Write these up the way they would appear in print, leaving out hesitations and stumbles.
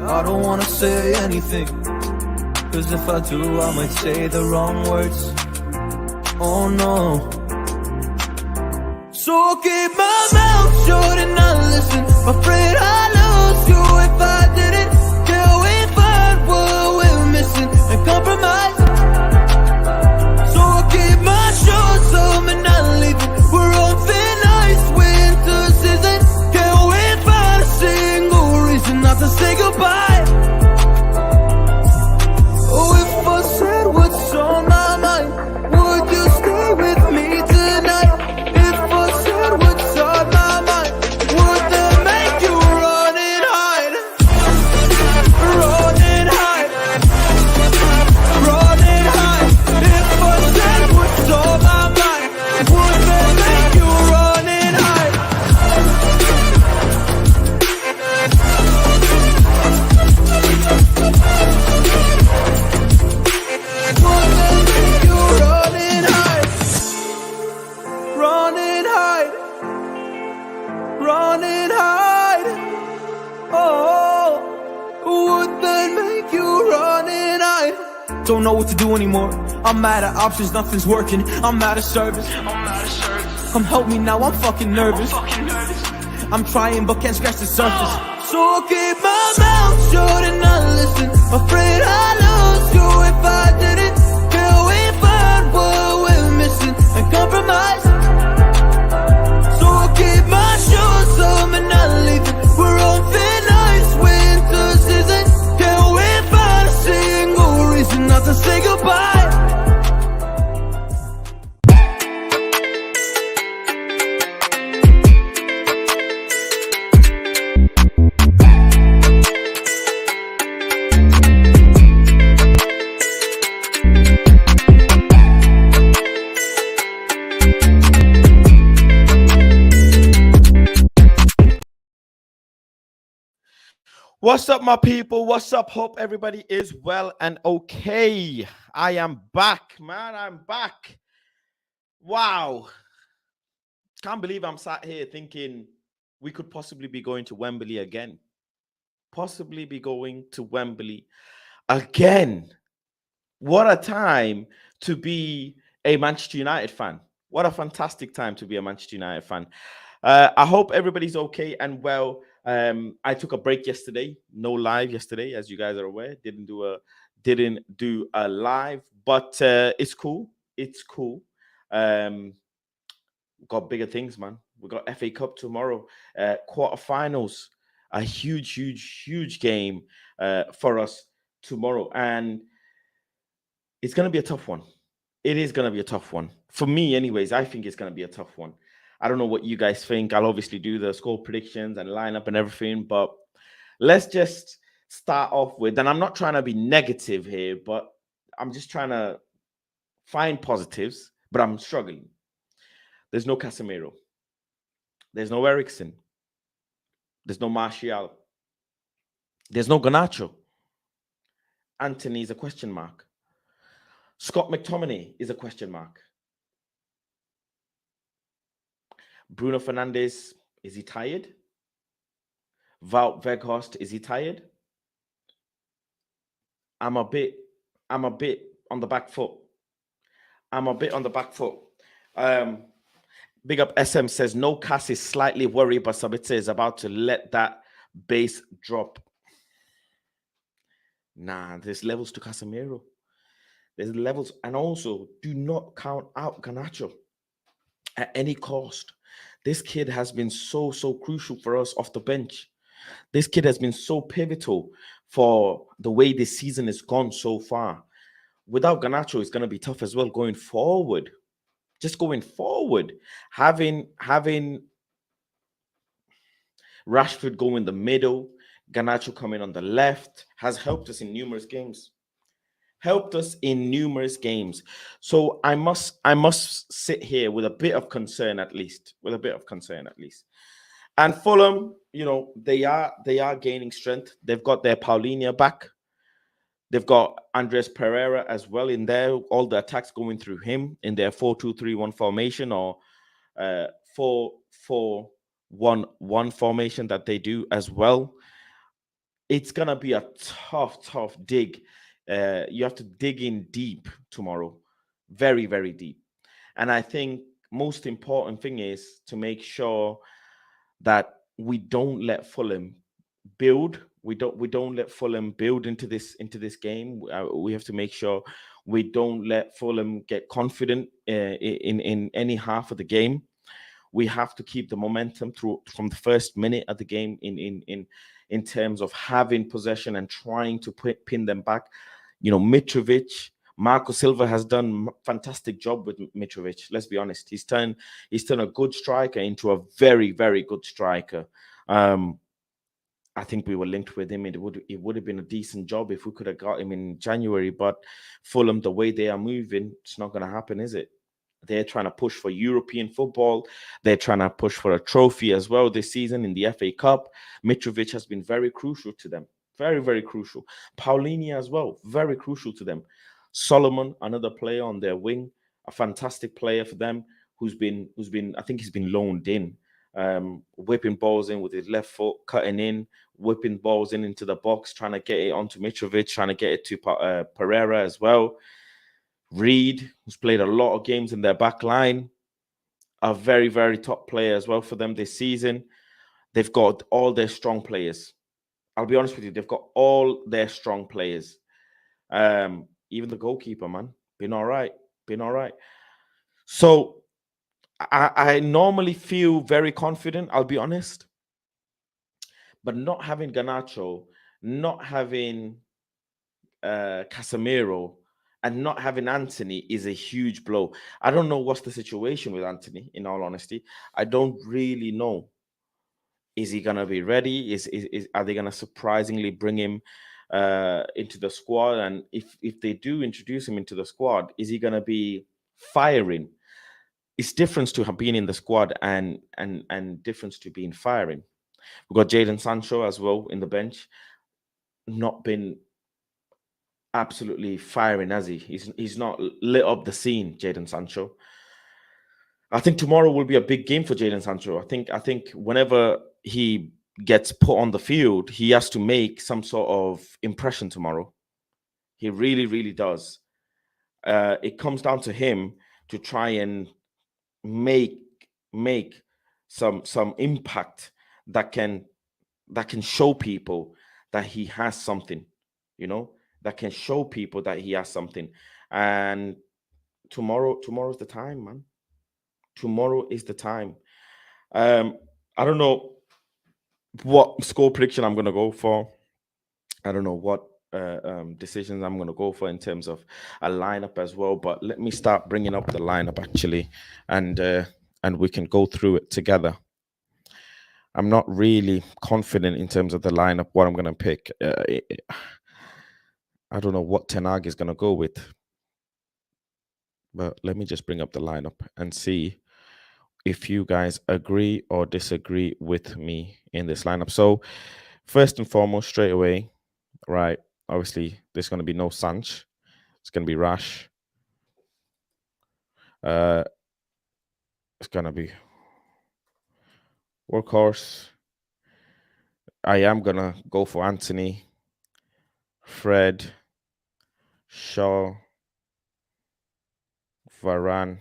I don't wanna say anything, cause if I do I might say the wrong words. Oh no. So I'll keep my mouth shut and not listen. Afraid I lose you if I didn't. Till we find what we're missing and compromise. So I'll keep my shorts on and not leaving. We're on thin ice, winter season. Can't we find a single reason not to say goodbye? Oh, if I said what's on my mind, would you stay with me tonight? If I said what's on my mind, would that make you run and hide? Run and hide. Run and hide. If I said what's on my mind, would that make you run and hide? Would that make you run and hide? Run and hide. Run and hide. Oh, would that make you run and hide? Don't know what to do anymore. I'm out of options, nothing's working. I'm out of service. Come help me now, I'm fucking nervous. I'm trying but can't scratch the surface. So I'll keep my mouth shut and not listen. Afraid I lose you if I didn't. Till we find what we're missing and compromise. So I'll keep my shoes on and not leaving. We're on thin ice, winter season. Can't we find a single reason not to say goodbye? What's up, my people? What's up? Hope everybody is well and okay. I am back, man. I'm back. Wow. Can't believe I'm sat here thinking we could possibly be going to Wembley again. Possibly be going to Wembley again. What a time to be a Manchester United fan. What a fantastic time to be a Manchester United fan. I hope everybody's okay and well. I took a break yesterday, no live yesterday, as you guys are aware. Didn't do a live, but it's cool. It's cool. Got bigger things, man. We got FA Cup tomorrow, quarterfinals, a huge game for us tomorrow, and it's gonna be a tough one. It is gonna be a tough one for me, anyways. I think it's gonna be a tough one. I don't know what you guys think. I'll obviously do the score predictions and lineup and everything, but let's just start off with, and I'm not trying to be negative here, but I'm just trying to find positives, but I'm struggling. There's no Casemiro. There's no Eriksen. There's no Martial. There's no Garnacho. Antony is a question mark. Scott McTominay is a question mark. Bruno Fernandes, is he tired? Wout Weghorst, is he tired? I'm a bit on the back foot. Big up SM says no Cass is slightly worried, but Sabitzer is about to let that base drop. Nah, there's levels to Casemiro. There's levels, and also do not count out Garnacho at any cost. This kid has been so crucial for us off the bench. This kid has been so pivotal for the way this season has gone so far. Without Garnacho, it's going to be tough as well going forward. Just going forward, having Rashford go in the middle, Garnacho coming on the left has helped us in numerous games. So I must sit here with a bit of concern at least. And Fulham, you know, they are gaining strength. They've got their Paulinho back. They've got Andres Pereira as well in there. All the attacks going through him in their 4-2-3-1 formation or 4-4-1-1 formation that they do as well. it's gonna be a tough dig. You have to dig in deep tomorrow, very, very deep. And I think most important thing is to make sure that we don't let Fulham build. We don't let Fulham build into this game. We have to make sure we don't let Fulham get confident in any half of the game. We have to keep the momentum through from the first minute of the game in terms of having possession and trying to pin them back. Mitrovic, Marco Silva has done fantastic job with Mitrovic. Let's be honest. He's turned a good striker into a very, very good striker. I think we were linked with him. It would have been a decent job if we could have got him in January. But Fulham, the way they are moving, it's not going to happen, is it? They're trying to push for European football. They're trying to push for a trophy as well this season in the FA Cup. Mitrovic has been very crucial to them. Very, very crucial. Paulinho as well, very crucial to them. Solomon, another player on their wing, a fantastic player for them, who's been, I think he's been loaned in, whipping balls in with his left foot, cutting in, whipping balls into the box, trying to get it onto Mitrovic, trying to get it to Pereira as well. Reed, who's played a lot of games in their back line, a very, very top player as well for them this season. They've got all their strong players. I'll be honest with you, they've got all their strong players. Even the goalkeeper, man, been all right. So I normally feel very confident, I'll be honest. But not having Garnacho, not having Casemiro, and not having Antony is a huge blow. I don't know what's the situation with Antony, in all honesty. I don't really know. Is he gonna be ready? Are they gonna surprisingly bring him into the squad? And if they do introduce him into the squad, is he gonna be firing? It's difference to have been in the squad and difference to being firing. We've got Jadon Sancho as well in the bench. Not been absolutely firing, has he? He's not lit up the scene, Jadon Sancho. I think tomorrow will be a big game for Jadon Sancho. I think whenever he gets put on the field, he has to make some sort of impression tomorrow. He really, really does. It comes down to him to try and make some impact that can show people that he has something, that can show people that he has something. And tomorrow's the time, man. Tomorrow is the time. I don't know what score prediction I'm gonna go for. I don't know what decisions I'm gonna go for in terms of a lineup as well. But let me start bringing up the lineup actually, and we can go through it together. I'm not really confident in terms of the lineup, what I'm gonna pick. I don't know what Ten Hag is gonna go with, but let me just bring up the lineup and see if you guys agree or disagree with me in this lineup. So first and foremost, straight away, right? Obviously, there's going to be no Sanch. It's going to be Rash. It's going to be Workhorse. I am going to go for Antony, Fred, Shaw, Varane,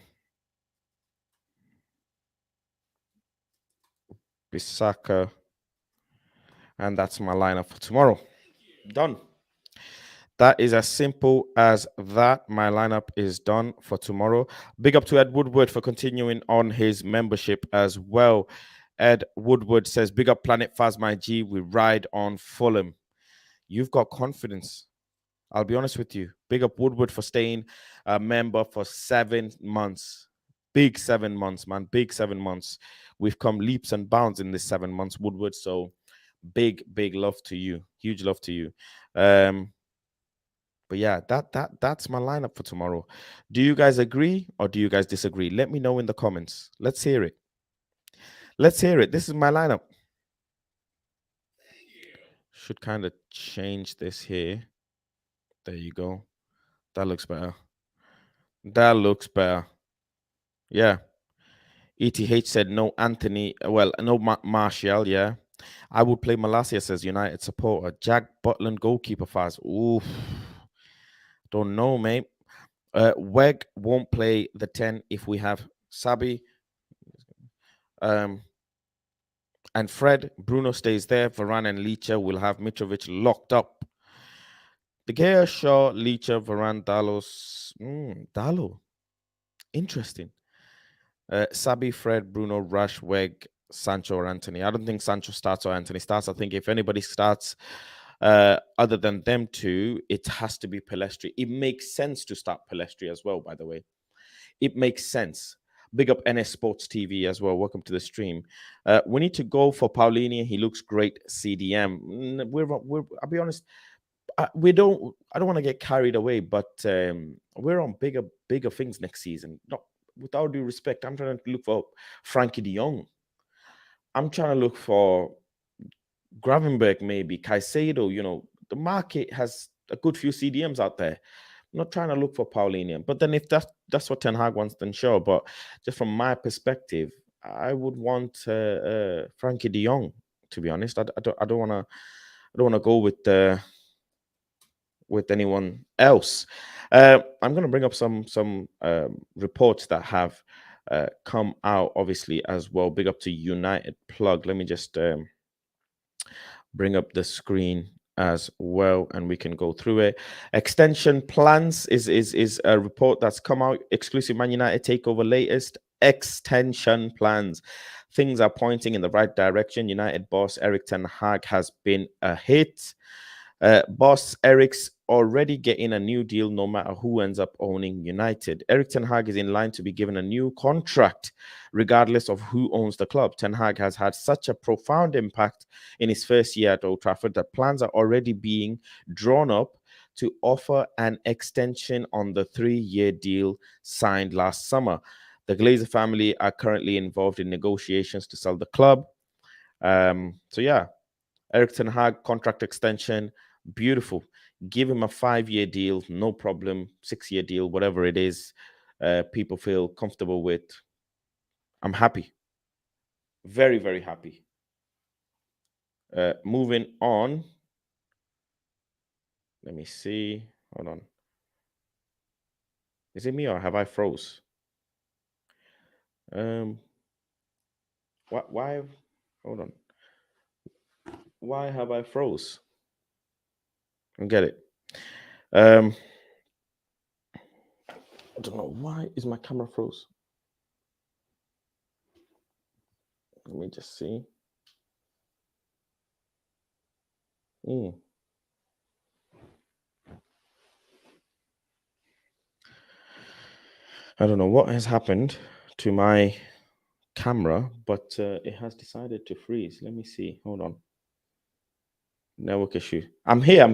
Bissaka. And that's my lineup for tomorrow. Done. That is as simple as that. My lineup is done for tomorrow. Big up to Ed Woodward for continuing on his membership as well. Ed Woodward says, big up PlanetFaz, my G. We ride on Fulham. You've got confidence. I'll be honest with you. Big up Woodward for staying a member for 7 months. Big 7 months, man. Big 7 months. We've come leaps and bounds in this 7 months, Woodward. So big love to you. Huge love to you. But yeah, that's my lineup for tomorrow. Do you guys agree or do you guys disagree? Let me know in the comments. Let's hear it. Let's hear it. This is my lineup. Should kind of change this here. There you go. That looks better. That looks better. Yeah. ETH said no Antony. Well, no Martial. Yeah. I would play Malacia, says United supporter. Jack Butland goalkeeper fast. Ooh, don't know, mate. Weg won't play the 10 if we have Sabi. And Fred, Bruno stays there. Varane and Licha will have Mitrovic locked up. De Gea, Shaw, Licha, Varane, Dalos. Dalo. Interesting. Sabi, Fred, Bruno, Rush, Weg, Sancho, or Antony. I don't think Sancho starts or Antony starts. I think if anybody starts other than them two, it has to be Pelestri. It makes sense to start Pelestri as well, by the way. It makes sense. Big up NS Sports TV as well. Welcome to the stream. We need to go for Paulinho. He looks great. CDM. I'll be honest. I don't want to get carried away, but we're on bigger things next season. Not with all due respect. I'm trying to look for Frankie De Jong. I'm trying to look for Gravenberg, maybe Caicedo. You know, the market has a good few CDMs out there. I'm not trying to look for Paulinho, but then if that's what Ten Hag wants, then sure. But just from my perspective, I would want Frankie De Jong. To be honest, I don't want to go with anyone else. I'm going to bring up some reports that have come out, obviously, as well. Big up to United Plug. Let me just bring up the screen as well, and we can go through it. Extension plans is a report that's come out. Exclusive Man United takeover latest extension plans. Things are pointing in the right direction. United boss Erik Ten Hag has been a hit. Boss Erik's already getting a new deal no matter who ends up owning United. Erik Ten Hag is in line to be given a new contract regardless of who owns the club. Ten Hag has had such a profound impact in his first year at Old Trafford that plans are already being drawn up to offer an extension on the 3-year deal signed last summer. The Glazer family are currently involved in negotiations to sell the club. So yeah, Erik Ten Hag contract extension, beautiful. Give him a 5-year deal, no problem. 6-year deal, whatever it is, people feel comfortable with. I'm happy, very, very happy. Moving on. Let me see. Hold on. Is it me or have I froze? Why? Hold on. Why have I froze? I get it. I don't know. Why is my camera froze? Let me just see. I don't know what has happened to my camera, but it has decided to freeze. Let me see. Hold on. Network issue. I'm here.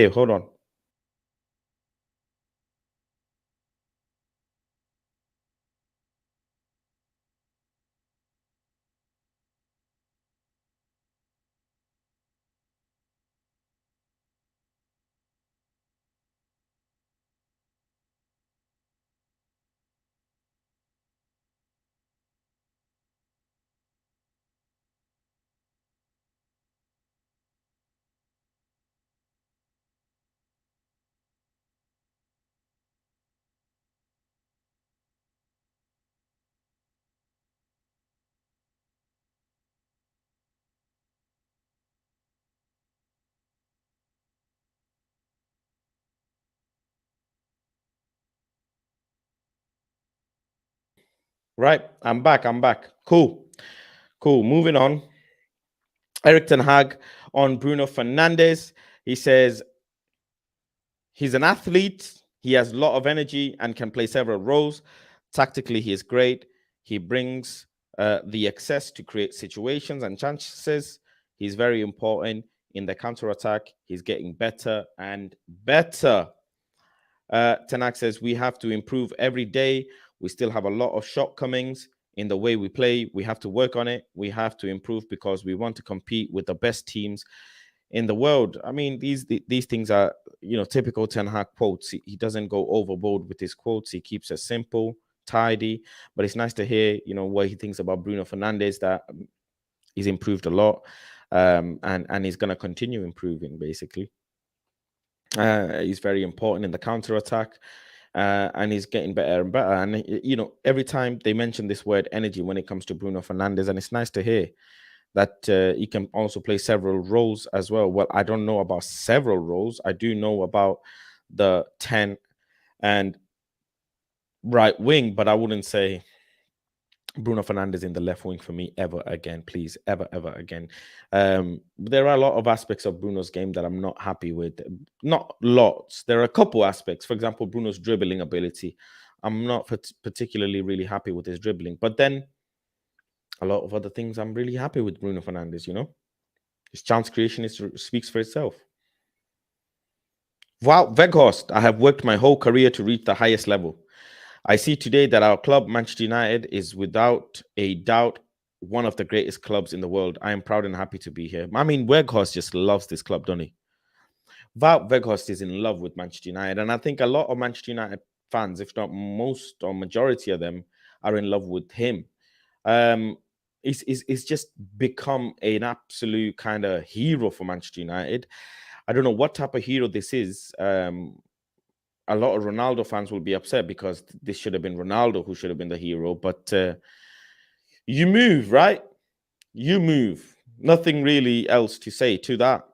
Hold on. Right. I'm back. Cool. Moving on. Erik Ten Hag on Bruno Fernandes. He says he's an athlete. He has a lot of energy and can play several roles. Tactically, he is great. He brings the excess to create situations and chances. He's very important in the counter-attack. He's getting better and better. Ten Hag says we have to improve every day. We still have a lot of shortcomings in the way we play. We have to work on it. We have to improve because we want to compete with the best teams in the world. I mean, these things are, typical Ten Hag quotes. He doesn't go overboard with his quotes. He keeps it simple tidy. But it's nice to hear, what he thinks about Bruno Fernandes, that he's improved a lot, and he's going to continue improving, basically. He's very important in the counter attack, and he's getting better and better. And every time they mention this word energy when it comes to Bruno Fernandes, and it's nice to hear that he can also play several roles as well. Well, I don't know about several roles. I do know about the 10 and right wing, but I wouldn't say Bruno Fernandes in the left wing for me ever again, please, ever again. There are a lot of aspects of Bruno's game that I'm not happy with. Not lots. There are a couple aspects. For example, Bruno's dribbling ability. I'm not particularly really happy with his dribbling. But then a lot of other things I'm really happy with Bruno Fernandes, His chance creation speaks for itself. Wow, Weghorst, I have worked my whole career to reach the highest level. I see today that our club, Manchester United, is without a doubt one of the greatest clubs in the world. I am proud and happy to be here. I mean, Weghorst just loves this club, doesn't he? Wout Weghorst is in love with Manchester United, and I think a lot of Manchester United fans, if not most or majority of them, are in love with him. He's just become an absolute kind of hero for Manchester United. I don't know what type of hero this is. A lot of Ronaldo fans will be upset because this should have been Ronaldo who should have been the hero. But you move, right? You move. Nothing really else to say to that.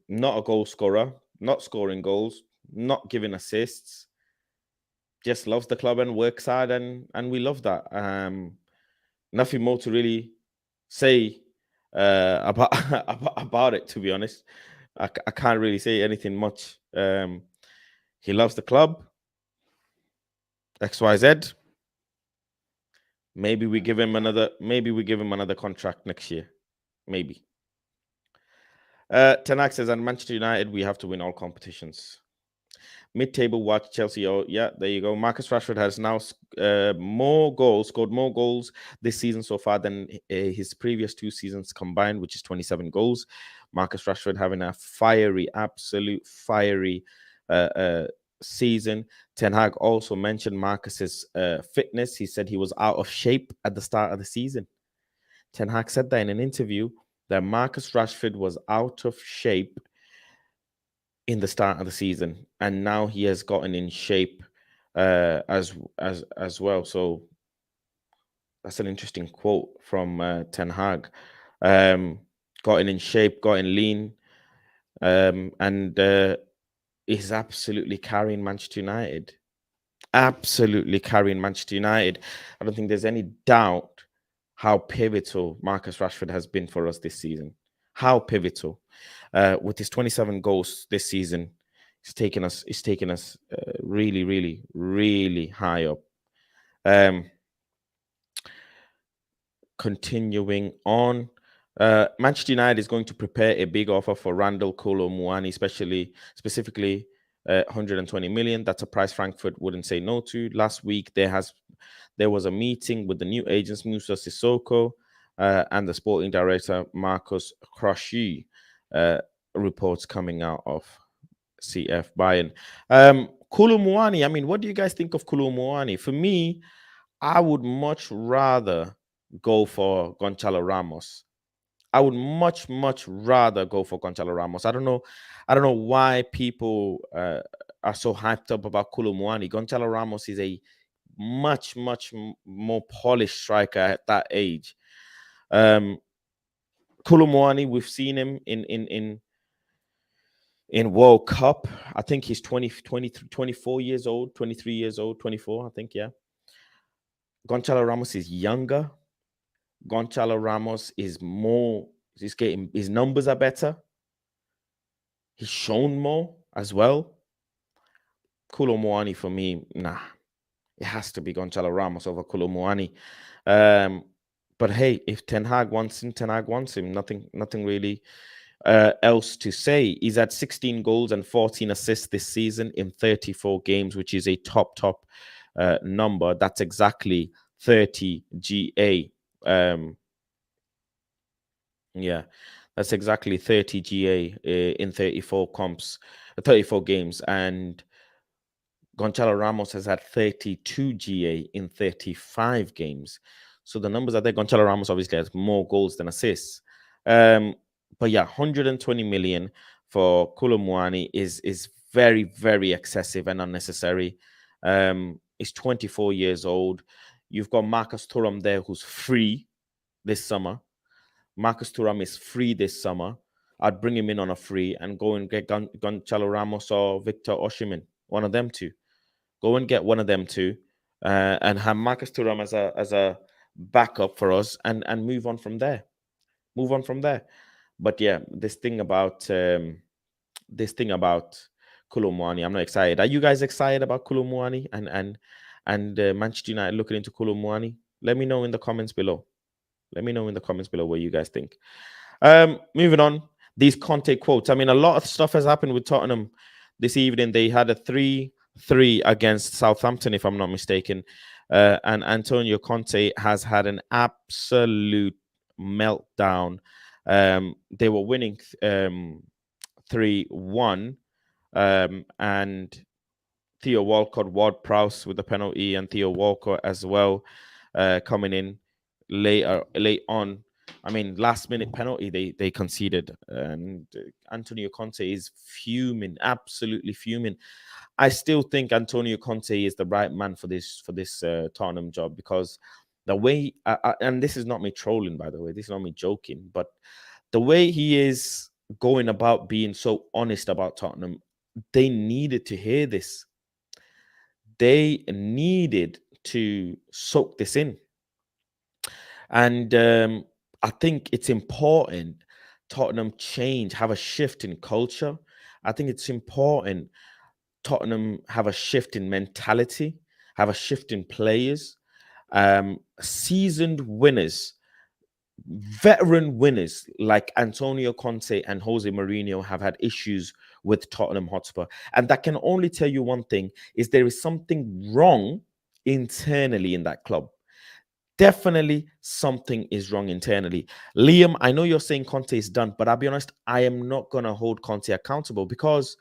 Not a goal scorer, not scoring goals, not giving assists. Just loves the club and works hard, and we love that. Nothing more to really say about it, to be honest. I can't really say anything much. He loves the club. XYZ. Maybe we give him another contract next year. Maybe. Ten Hag says, at Manchester United, we have to win all competitions. Mid-table watch Chelsea. Oh, yeah, there you go. Marcus Rashford has now scored more goals this season so far than his previous 2 seasons combined, which is 27 goals. Marcus Rashford having a absolute fiery season. Ten Hag also mentioned Marcus's fitness. He said he was out of shape at the start of the season. Ten Hag said that in an interview, that Marcus Rashford was out of shape in the start of the season, and now he has gotten in shape as well. So that's an interesting quote from Ten Hag. Gotten in shape, gotten lean, and is absolutely carrying Manchester United. Absolutely carrying Manchester United. I don't think there's any doubt how pivotal Marcus Rashford has been for us this season. How pivotal. With his 27 goals this season, it's taken us really, really, really high up. Continuing on, Manchester United is going to prepare a big offer for Randall Kolo Muani, specifically 120 million. That's a price Frankfurt wouldn't say no to. Last week there was a meeting with the new agents Musa Sissoko and the sporting director Marcus Krashy. Reports coming out of CF Bayern. Kolo Muani, I mean, what do you guys think of Kolo Muani? For me, I would much rather go for Gonçalo Ramos. I would much rather go for Gonçalo Ramos. I don't know why people are so hyped up about Kolo Muani. Gonçalo Ramos is a much more polished striker at that age. Kolo Muani, we've seen him in World Cup. I think he's 24 years old, 23 years old, 24, I think, yeah. Gonçalo Ramos is younger. Gonçalo Ramos is more, his numbers are better. He's shown more as well. Kolo Muani for me, nah. It has to be Gonçalo Ramos over Kolo Muani. But hey, if Ten Hag wants him, Ten Hag wants him. Nothing really else to say. He's had 16 goals and 14 assists this season in 34 games, which is a top number. That's exactly 30 GA. Yeah, that's exactly 30 GA in 34 games. And Gonçalo Ramos has had 32 GA in 35 games. So the numbers are there. Gonçalo Ramos obviously has more goals than assists. But yeah, 120 million for Kolo Muani is very, very excessive and unnecessary. He's 24 years old. You've got Marcus Thuram there, who's free this summer. Marcus Thuram is free this summer. I'd bring him in on a free and go and get Gonçalo Ramos or Victor Osimhen, one of them two. Go and get one of them two, and have Marcus Thuram as a backup for us, and move on from there. Move on from there. But yeah, this thing about Kolo Muani, I'm not excited. Are you guys excited about Kolo Muani and Manchester United looking into Kolo Muani? Let me know in the comments below. Let me know in the comments below what you guys think. Moving on, these Conte quotes. I mean, a lot of stuff has happened with Tottenham this evening. They had a 3-3 against Southampton, if I'm not mistaken. And Antonio Conte has had an absolute meltdown. They were winning 3-1. And Theo Walcott, Ward-Prowse with the penalty, and Theo Walcott as well coming in late on. I mean, last minute penalty they conceded, and Antonio Conte is fuming, absolutely fuming. I still think Antonio Conte is the right man for this Tottenham job, because the way and this is not me trolling, by the way, this is not me joking, but the way he is going about being so honest about Tottenham, they needed to hear this. They needed to soak this in. And I think it's important Tottenham have a shift in culture. I think it's important Tottenham have a shift in mentality, have a shift in players. Seasoned winners, veteran winners like Antonio Conte and Jose Mourinho have had issues with Tottenham Hotspur. And that can only tell you one thing, is there is something wrong internally in that club. Definitely something is wrong internally. Liam, I know you're saying Conte is done, but I'll be honest, I am not going to hold Conte accountable, because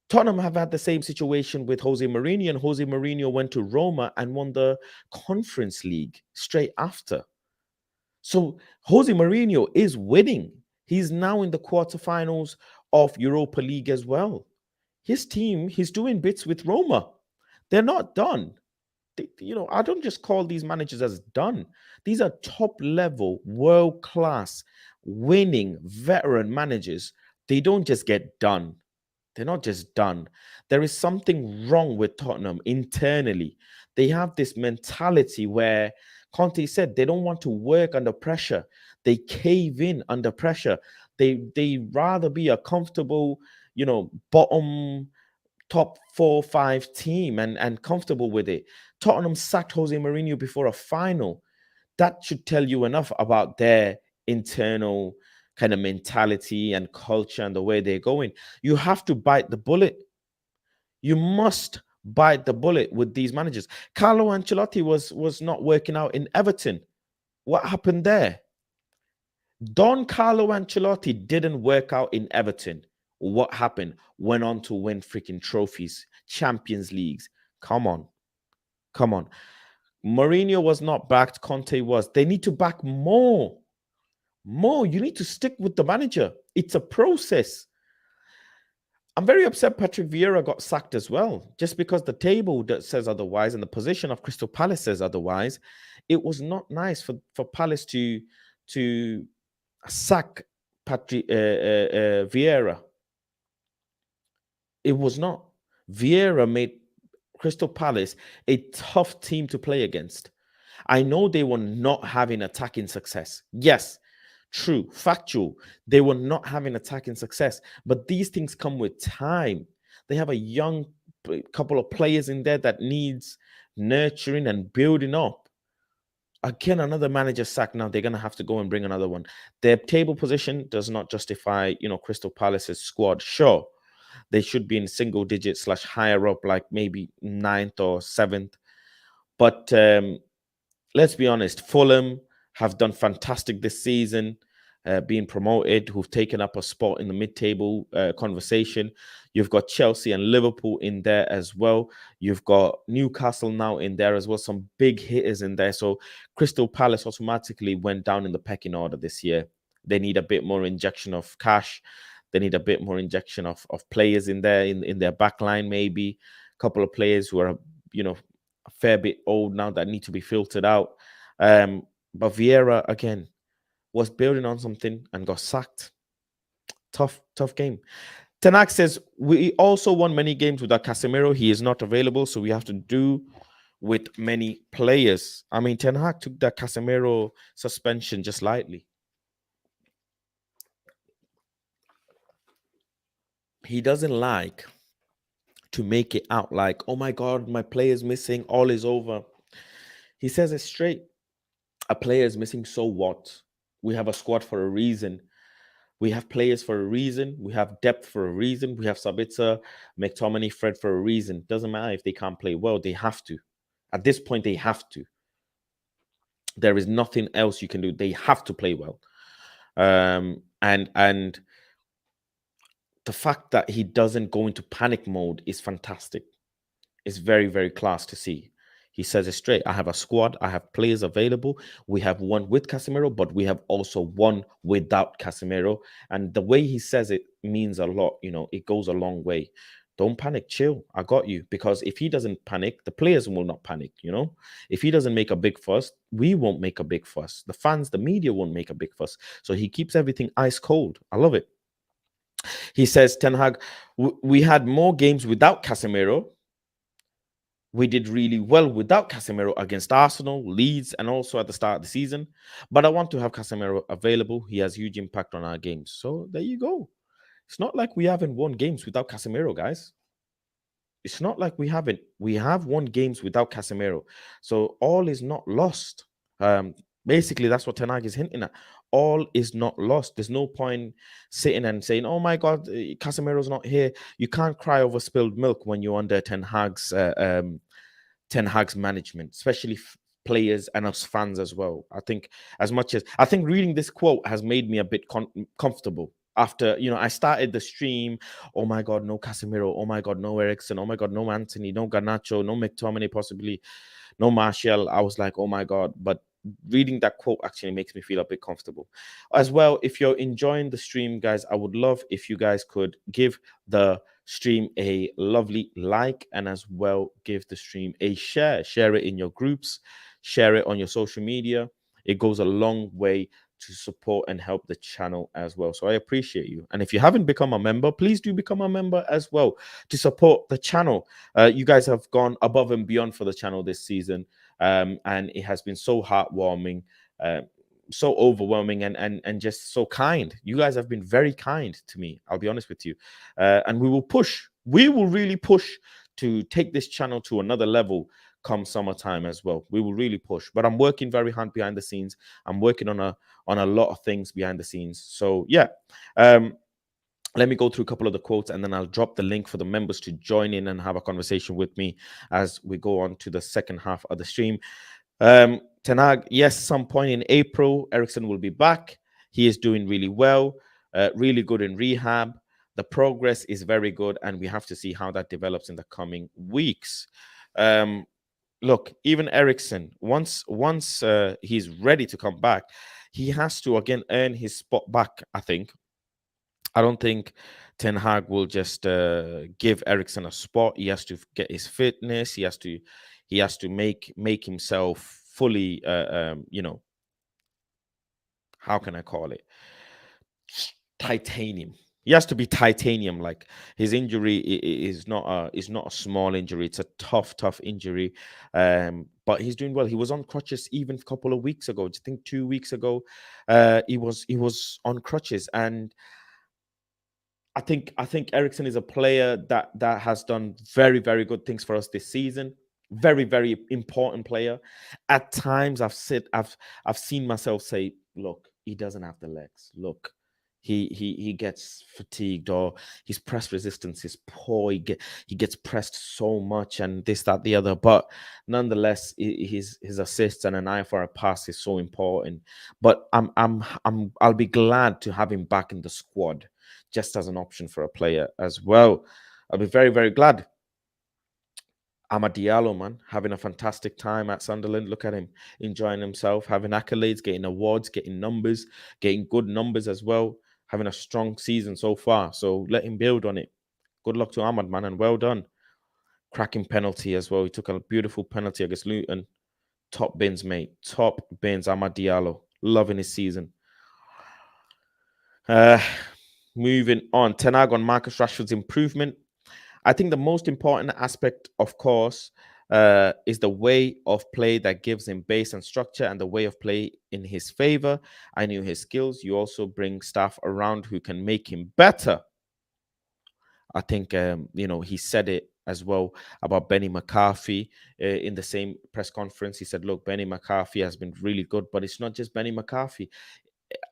Tottenham have had the same situation with Jose Mourinho, and Jose Mourinho went to Roma and won the Conference League straight after. So Jose Mourinho is winning. He's now in the quarterfinals of Europa League as well. His team, he's doing bits with Roma. They're not done. I don't just call these managers as done. These are top level, world class, winning veteran managers. They don't just get done. They're not just done. There is something wrong with Tottenham internally. They have this mentality where Conte said they don't want to work under pressure. They cave in under pressure. They rather be a comfortable, bottom top 4-5 team and comfortable with it. Tottenham sacked Jose Mourinho before a final. That should tell you enough about their internal kind of mentality and culture and the way they're going. You have to bite the bullet. You must bite the bullet with these managers. Carlo Ancelotti was not working out in Everton. What happened there? Don Carlo Ancelotti didn't work out in Everton. What happened? Went on to win freaking trophies, Champions Leagues. Come on. Mourinho was not backed. Conte was. They need to back more. You need to stick with the manager. It's a process. I'm very upset Patrick Vieira got sacked as well, just because the table that says otherwise and the position of Crystal Palace says otherwise. It was not nice for Palace to sack Patrick Vieira. It was not. Vieira made Crystal Palace a tough team to play against. I know they were not having attacking success. Yes, true, factual. They were not having attacking success, but these things come with time. They have a young couple of players in there that needs nurturing and building up. Again, another manager sacked. Now they're going to have to go and bring another one. Their table position does not justify, Crystal Palace's squad. Sure, they should be in single digits / higher up, like maybe 9th or 7th. But let's be honest, Fulham have done fantastic this season. being promoted, who've taken up a spot in the mid-table conversation. You've got Chelsea and Liverpool in there as well. You've got Newcastle now in there as well. Some big hitters in there. So Crystal Palace automatically went down in the pecking order this year. They need a bit more injection of cash. They need a bit more injection of players in there, in their back line, maybe. A couple of players who are, a fair bit old now that need to be filtered out. But Vieira, again, was building on something and got sacked. Tough game. Ten Hag says, we also won many games without Casemiro. He is not available, so we have to do with many players. I mean, Ten Hag took that Casemiro suspension just lightly. He doesn't like to make it out like, oh my God, my player's missing, all is over. He says it straight. A player is missing, so what? We have a squad for a reason. We have players for a reason. We have depth for a reason. We have Sabitzer, Mctominay, Fred for a reason. Doesn't matter if they can't play well. They have to. At this point, they have to. There is nothing else you can do. They have to play well. And the fact that he doesn't go into panic mode is fantastic. It's very, very class to see. He says it straight. I have a squad. I have players available. We have one with Casemiro, but we have also one without Casemiro. And the way he says it means a lot. It goes a long way. Don't panic. Chill. I got you. Because if he doesn't panic, the players will not panic. If he doesn't make a big fuss, we won't make a big fuss. The fans, the media won't make a big fuss. So he keeps everything ice cold. I love it. He says, Ten Hag, we had more games without Casemiro. We did really well without Casemiro against Arsenal, Leeds, and also at the start of the season. But I want to have Casemiro available. He has huge impact on our games. So there you go. It's not like we haven't won games without Casemiro, guys. It's not like we haven't. We have won games without Casemiro. So all is not lost. Basically, that's what Ten Hag is hinting at. All is not lost. There's no point sitting and saying, oh my God, Casemiro's not here. You can't cry over spilled milk when you're under Ten Hag's management, especially players and us fans as well. I think reading this quote has made me a bit comfortable. After, I started the stream, oh my God, no Casemiro, oh my God, no Eriksen, oh my God, no Antony, no Garnacho, no Mctominay, possibly, no Martial. I was like, oh my God. But reading that quote actually makes me feel a bit comfortable. As well, if you're enjoying the stream, guys, I would love if you guys could give the stream a lovely like, and as well give the stream a share it in your groups, share it on your social media. It goes a long way to support and help the channel as well. So I appreciate you. And if you haven't become a member, please do become a member as well to support the channel. You guys have gone above and beyond for the channel this season, and it has been so heartwarming, so overwhelming, and just so kind. You guys have been very kind to me, I'll be honest with you. And we will really push to take this channel to another level come summertime as well. We will really push, but I'm working very hard behind the scenes. I'm working on a lot of things behind the scenes. So yeah, let me go through a couple of the quotes, and then I'll drop the link for the members to join in and have a conversation with me as we go on to the second half of the stream. Ten Hag, yes, some point in April, Eriksen will be back. He is doing really well, really good in rehab. The progress is very good, and we have to see how that develops in the coming weeks. Look, even Eriksen, once he's ready to come back, he has to again earn his spot back. I think. I don't think Ten Hag will just give Eriksen a spot. He has to get his fitness. He has to make himself fully, how can I call it? Titanium. He has to be titanium. Like, his injury is not a small injury. It's a tough injury. But he's doing well. He was on crutches even a couple of weeks ago. I think 2 weeks ago, he was on crutches. And I think Eriksen is a player that has done very, very good things for us this season. Very, very important player. At times, I've seen myself say, look, he doesn't have the legs. Look, he gets fatigued, or his press resistance is poor. He gets pressed so much, and this, that, the other. But nonetheless, his assists and an eye for a pass is so important. But I'll be glad to have him back in the squad, just as an option for a player as well. I'll be very, very glad. Amad Diallo, man, having a fantastic time at Sunderland. Look at him enjoying himself, having accolades, getting awards, getting numbers, getting good numbers as well, having a strong season so far. So let him build on it. Good luck to Ahmad, man, and well done. Cracking penalty as well. He took a beautiful penalty against Luton. Top bins, mate. Top bins, Amad Diallo. Loving his season. Moving on. Ten Hag on Marcus Rashford's improvement. I think the most important aspect, of course, is the way of play that gives him base and structure, and the way of play in his favor. I knew his skills. You also bring staff around who can make him better. I think, he said it as well about Benny McCarthy in the same press conference. He said, look, Benny McCarthy has been really good, but it's not just Benny McCarthy.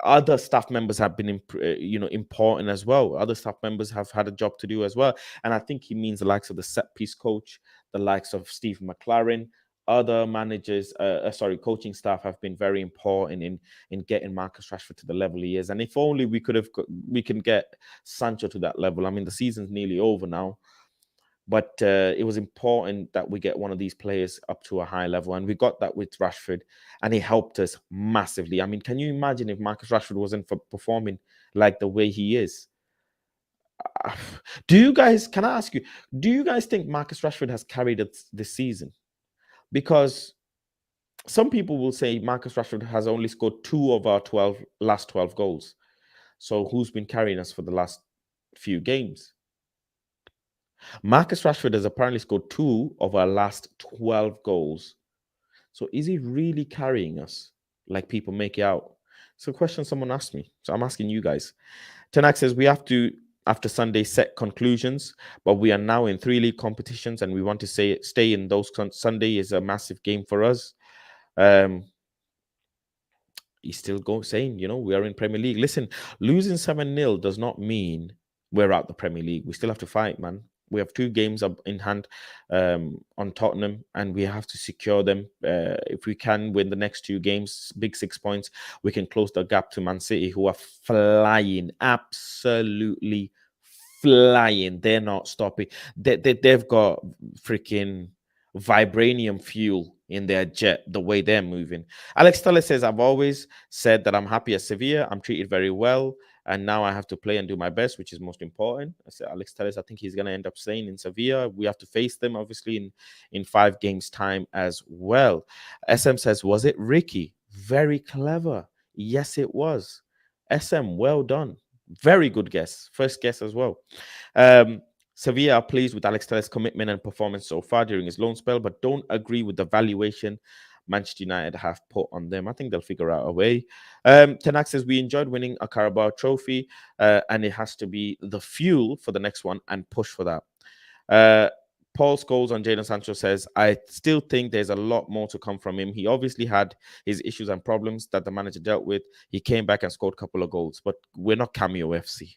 Other staff members have been important as well. Other staff members have had a job to do as well, and I think he means the likes of the set piece coach, the likes of Steve McLaren. Other managers, coaching staff have been very important in getting Marcus Rashford to the level he is. And if only we can get Sancho to that level. I mean, the season's nearly over now, but it was important that we get one of these players up to a high level, and we got that with Rashford, and he helped us massively. I mean, can you imagine if Marcus Rashford wasn't performing like the way he is? Can I ask you, do you guys think Marcus Rashford has carried it this season? Because some people will say Marcus Rashford has only scored 2 of our last 12 goals. So who's been carrying us for the last few games? Marcus Rashford has apparently scored 2 of our last 12 goals. So is he really carrying us like people make it out? It's a question someone asked me. So I'm asking you guys. Ten Hag says we have to, after Sunday, set conclusions, but we are now in 3 league competitions and we want to stay in those. Sunday is a massive game for us. He's still saying, we are in Premier League. Listen, losing 7-0 does not mean we're out the Premier League. We still have to fight, man. We have 2 games up in hand on Tottenham, and we have to secure them. If we can win the next 2 games, big 6 points, we can close the gap to Man City, who are flying, absolutely flying. They're not stopping. They've got freaking vibranium fuel in their jet, the way they're moving. Alex Telles says, I've always said that I'm happy at Sevilla. I'm treated very well. And now I have to play and do my best, which is most important. I said, Alex Telles, I think he's going to end up staying in Sevilla. We have to face them, obviously, in 5 games' time as well. SM says, was it Ricky? Very clever. Yes, it was. SM, well done. Very good guess. First guess as well. Sevilla are pleased with Alex Telles' commitment and performance so far during his loan spell, but don't agree with the valuation Manchester United have put on them. I think they'll figure out a way. Ten Hag says, we enjoyed winning a Carabao trophy, and it has to be the fuel for the next one and push for that. Paul Scholes on Jadon Sancho says, I still think there's a lot more to come from him. He obviously had his issues and problems that the manager dealt with. He came back and scored a couple of goals, but we're not Cameo FC.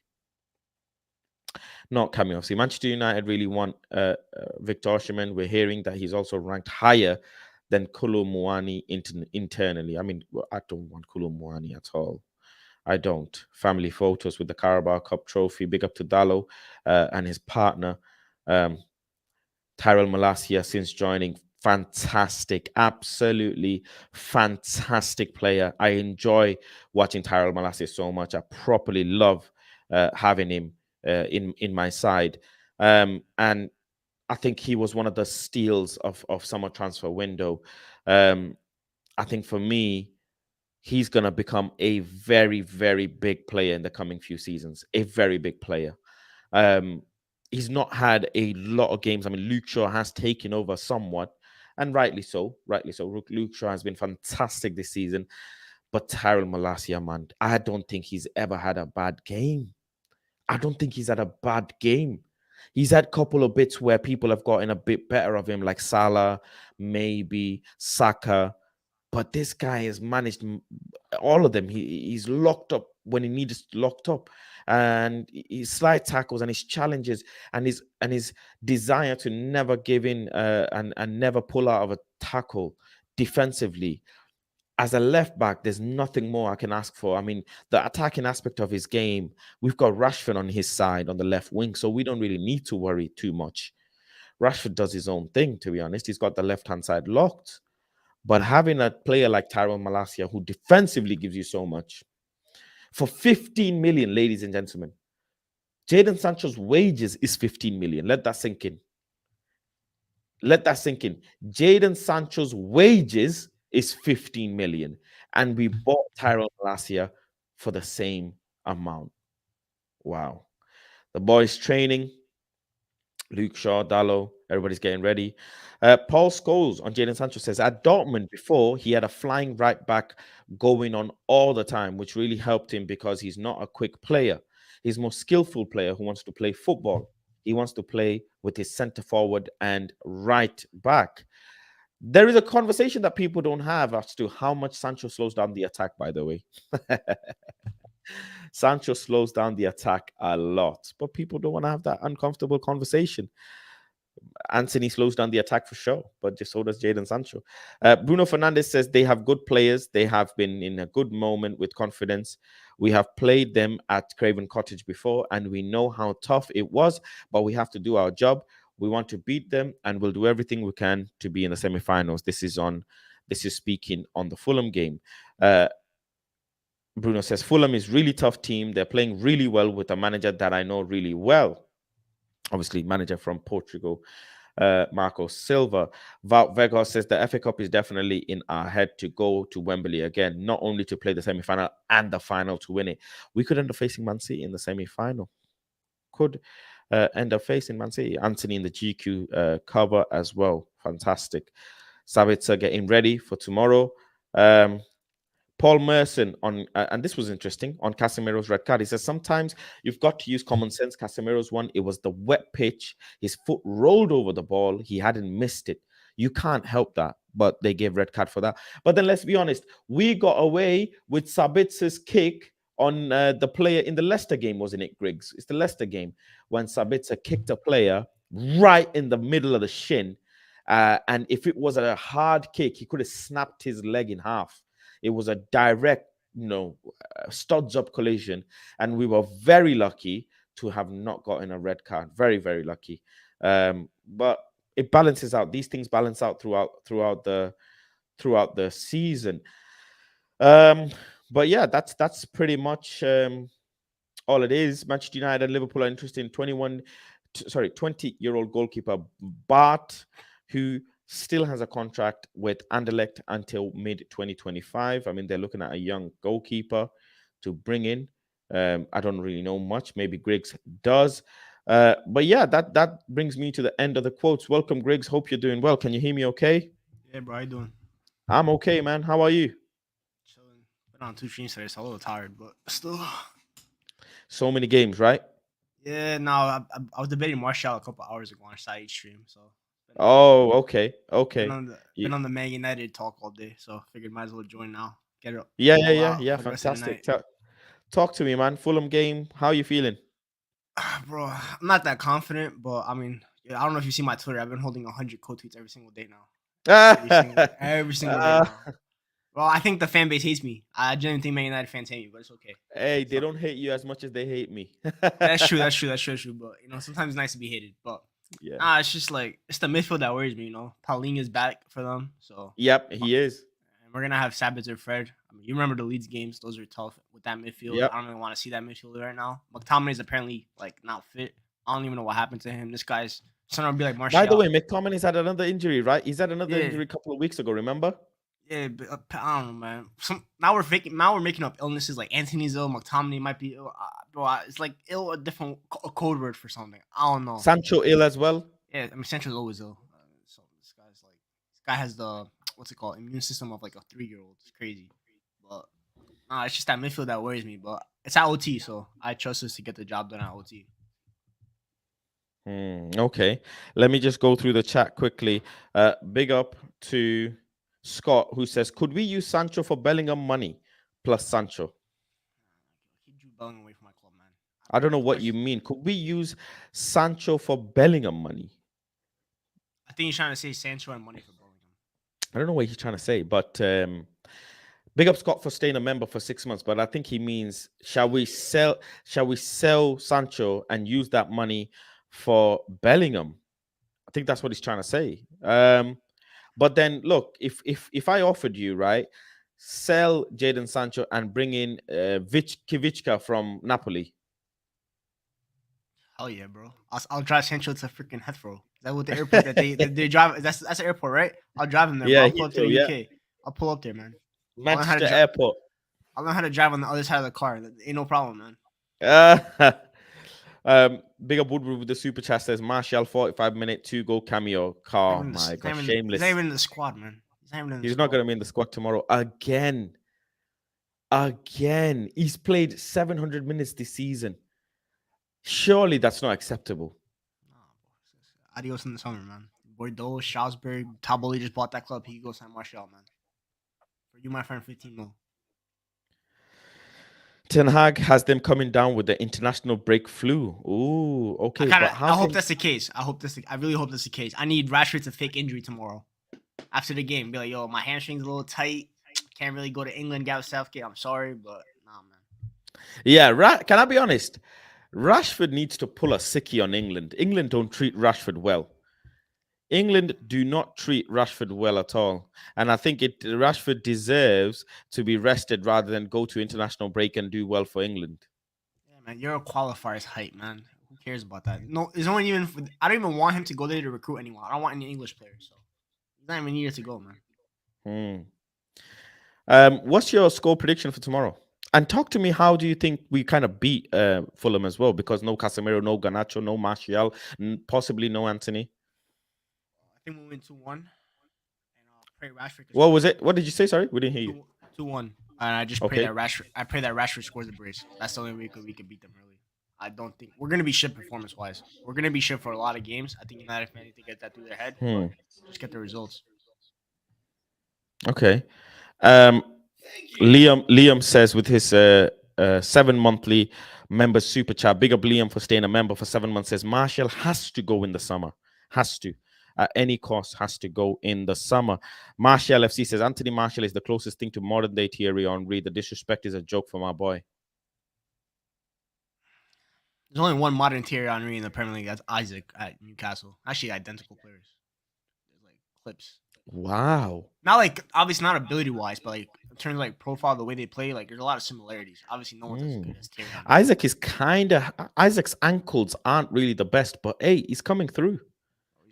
Not Cameo FC. Manchester United really want Victor Osimhen. We're hearing that he's also ranked higher than Kolo Muani internally. I mean, I don't want Kolo Muani at all. I don't. Family photos with the Carabao Cup trophy. Big up to Dallo and his partner, Tyrell Malacia, since joining. Fantastic, absolutely fantastic player. I enjoy watching Tyrell Malacia so much. I properly love having him in my side. And I think he was one of the steals of summer transfer window. I think for me, he's going to become a very, very big player in the coming few seasons. A very big player. He's not had a lot of games. I mean, Luke Shaw has taken over somewhat, and rightly so. Rightly so. Luke Shaw has been fantastic this season. But Tyrell Malacia, man, I don't think he's ever had a bad game. I don't think he's had a bad game. He's had a couple of bits where people have gotten a bit better of him, like Salah, maybe Saka. But this guy has managed all of them. He's locked up when he needs locked up, and his slide tackles and his challenges and his desire to never give in and never pull out of a tackle defensively. As a left back, there's nothing more I can ask for. I mean, the attacking aspect of his game, we've got Rashford on his side on the left wing, so we don't really need to worry too much. Rashford does his own thing, to be honest. He's got the left-hand side locked. But having a player like Tyrone Malacia who defensively gives you so much, for 15 million, ladies and gentlemen, Jadon Sancho's wages is 15 million. Let that sink in. Let that sink in. Jadon Sancho's wages is 15 million. And we bought Tyrone Malacia for the same amount. Wow. The boys training. Luke Shaw, Dallo, everybody's getting ready. Paul Scholes on Jadon Sancho says, at Dortmund before, he had a flying right back going on all the time, which really helped him because he's not a quick player. He's a more skillful player who wants to play football. He wants to play with his centre forward and right back. There is a conversation that people don't have as to how much Sancho slows down the attack, by the way. Sancho slows down the attack a lot, but people don't want to have that uncomfortable conversation. Antony slows down the attack for sure, but just so does Jadon Sancho. Bruno Fernandes says they have good players. They have been in a good moment with confidence. We have played them at Craven Cottage before, and we know how tough it was, but we have to do our job. We want to beat them, and we'll do everything we can to be in the semi-finals. This is speaking on the Fulham game. Bruno says, Fulham is really tough team. They're playing really well with a manager that I know really well. Obviously, manager from Portugal, Marco Silva. Wout Weghorst says the FA Cup is definitely in our head to go to Wembley again, not only to play the semi-final and the final to win it. We could end up facing Man City in the semi-final. Could end up facing Man City. Antony in the GQ cover as well. Fantastic. Sabitzer getting ready for tomorrow. Paul Merson on, and this was interesting, on Casemiro's red card. He says, sometimes you've got to use common sense. Casemiro's one, it was the wet pitch. His foot rolled over the ball. He hadn't missed it. You can't help that, but they gave red card for that. But then let's be honest, we got away with Sabitzer's kick on the player in the Leicester game, wasn't it, Griggs? It's the Leicester game when Sabitzer kicked a player right in the middle of the shin. And if it was a hard kick, he could have snapped his leg in half. It was a direct, studs up collision, and we were very lucky to have not gotten a red card. Very, very lucky. But it balances out. These things balance out throughout the season. But yeah, that's pretty much all it is. Manchester United and Liverpool are interested in 20-year-old goalkeeper Bart, who still has a contract with Anderlecht until mid-2025. I mean, they're looking at a young goalkeeper to bring in. I don't really know much. Maybe Griggs does. But yeah, that brings me to the end of the quotes. Welcome, Griggs. Hope you're doing well. Can you hear me okay? Yeah, bro, how you doing? I'm okay, man. How are you? Chilling. Been on 2 streams today, so I'm a little tired, but still. So many games, right? Yeah, no, I was debating Martial a couple hours ago on side stream, so. Oh, okay. Been on the Man United talk all day, so figured might as well join now. Get it. Yeah. Fantastic. Talk to me, man. Fulham game. How you feeling? Bro, I'm not that confident, but I mean, I don't know if you see my Twitter. I've been holding 100 quote tweets every single day now. Every single day now. Well, I think the fan base hates me. I genuinely think Man United fans hate me, but it's okay. Hey, they don't hate you as much as they hate me. That's true. But sometimes it's nice to be hated. But yeah, it's just like it's the midfield that worries me. Paulinho is back for them, so yep, he is. And we're gonna have Sabitzer, Fred. I mean, you remember the Leeds games; those are tough with that midfield. Yep. I don't really want to see that midfield right now. McTominay is apparently not fit. I don't even know what happened to him. This guy's trying to be like Martial. By the way, McTominay's had another injury, right? He's had another injury a couple of weeks ago. Remember? Yeah, but I don't know, man. Now we're making up illnesses like Antony's ill, McTominay might be ill. Bro, it's like ill, a different code word for something. I don't know. Sancho ill as well. Yeah, I mean Sancho's always ill. So this guy has the immune system of like a 3-year-old. It's crazy. But it's just that midfield that worries me. But it's at OT, so I trust us to get the job done at OT. Okay, let me just go through the chat quickly. Big up to Scott, who says, could we use Sancho for Bellingham money plus Sancho? He drew Bellingham away from my club, man. I don't know what you mean. Could we use Sancho for Bellingham money? I think he's trying to say Sancho and money for Bellingham. I don't know what he's trying to say, but big up Scott for staying a member for 6 months. But I think he means, shall we sell Sancho and use that money for Bellingham? I think that's what he's trying to say. But then look, if I offered you, right, sell Jadon Sancho and bring in Kivichka from Napoli. Hell yeah, bro. I'll drive Sancho to freaking Heathrow. Is that what the airport that they drive? That's the airport, right? I'll drive him there. Yeah, I'll pull up to the yeah. UK. I'll pull up there, man. Manchester Airport. I'll learn how to drive on the other side of the car. Ain't no problem, man. Big up Woodward with the super chat says Martial 45-minute 2-goal cameo. Oh my god, shameless. He's not even in the squad, man. He's not going to be in the squad tomorrow again. He's played 700 minutes this season. Surely that's not acceptable. Adios in the summer, man. Bordeaux, Strasbourg, Taboli just bought that club. He goes Saint Martial, man. For you, my friend, 15 mil. Ten Hag has them coming down with the international break flu. Ooh, okay. I hope that's the case. I really hope that's the case. I need Rashford to fake injury tomorrow after the game. Be like, yo, my hamstring's a little tight. Can't really go to England, Gareth Southgate. I'm sorry, but nah, man. Yeah, can I be honest? Rashford needs to pull a sickie on England. England don't treat Rashford well. England do not treat Rashford well at all. And I think Rashford deserves to be rested rather than go to international break and do well for England. Yeah, man, you're a qualifier's height, man. Who cares about that? No, it's only even. I don't even want him to go there to recruit anyone. I don't want any English players, so he's not even needed to go, man. What's your score prediction for tomorrow? And talk to me, how do you think we kind of beat Fulham as well? Because no Casemiro, no Garnacho, no Martial, possibly no Antony. I think we'll win 2-1. And pray Rashford. What was it? What did you say? Sorry, we didn't hear you. 2-1. And I just pray that Rashford. I pray that Rashford scores the brace. That's the only way we could beat them early. I don't think we're gonna be shit performance wise. We're gonna be shit for a lot of games. I think United fans need to get that through their head. Just get the results. Okay. Liam says with his 7 monthly member super chat, big up Liam for staying a member for 7 months, says Martial has to go in the summer. Has to. At any cost, has to go in the summer. Martial FC says Anthony Martial is the closest thing to modern day Thierry Henry. The disrespect is a joke for my boy. There's only one modern Thierry Henry in the Premier League. That's Isaac at Newcastle. Actually, identical players. There's like clips. Wow. Not like obviously not ability wise, but like in terms of like profile, the way they play, like there's a lot of similarities. Obviously, no one's as good as Thierry Henry. Isaac's ankles aren't really the best, but hey, he's coming through.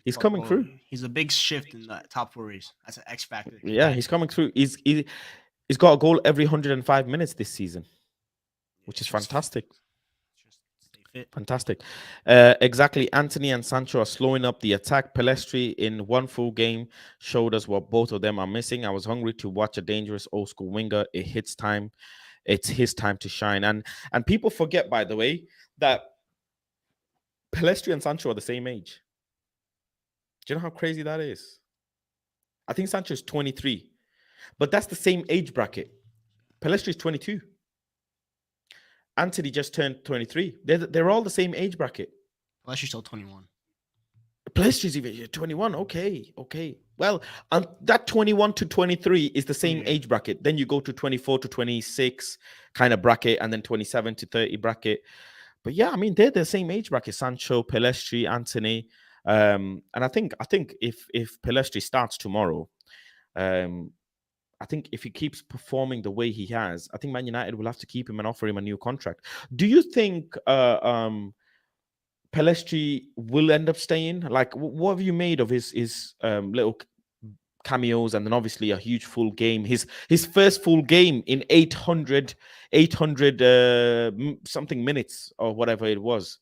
He's coming through. He's a big shift in the top 4 race. That's an X factor. Yeah, he's coming through. He's got a goal every 105 minutes this season, which is fantastic. Fantastic. Exactly. Antony and Sancho are slowing up the attack. Pelestri in one full game showed us what both of them are missing. I was hungry to watch a dangerous old school winger. It's his time to shine. And people forget, by the way, that Pelestri and Sancho are the same age. Do you know how crazy that is? I think Sancho is 23, but that's the same age bracket. Pelestri is 22. Antony just turned 23. They're all the same age bracket. Pelestri's still 21. Pelestri's even 21. Okay. Well, that 21 to 23 is the same age bracket. Then you go to 24 to 26 kind of bracket, and then 27 to 30 bracket. But yeah, I mean, they're the same age bracket. Sancho, Pelestri, Antony. And I think if Pelestri starts tomorrow, I think if he keeps performing the way he has, I think Man United will have to keep him and offer him a new contract. Do you think Pelestri will end up staying? Like, what have you made of his little cameos, and then obviously a huge full game? His first full game in 800 something minutes or whatever it was.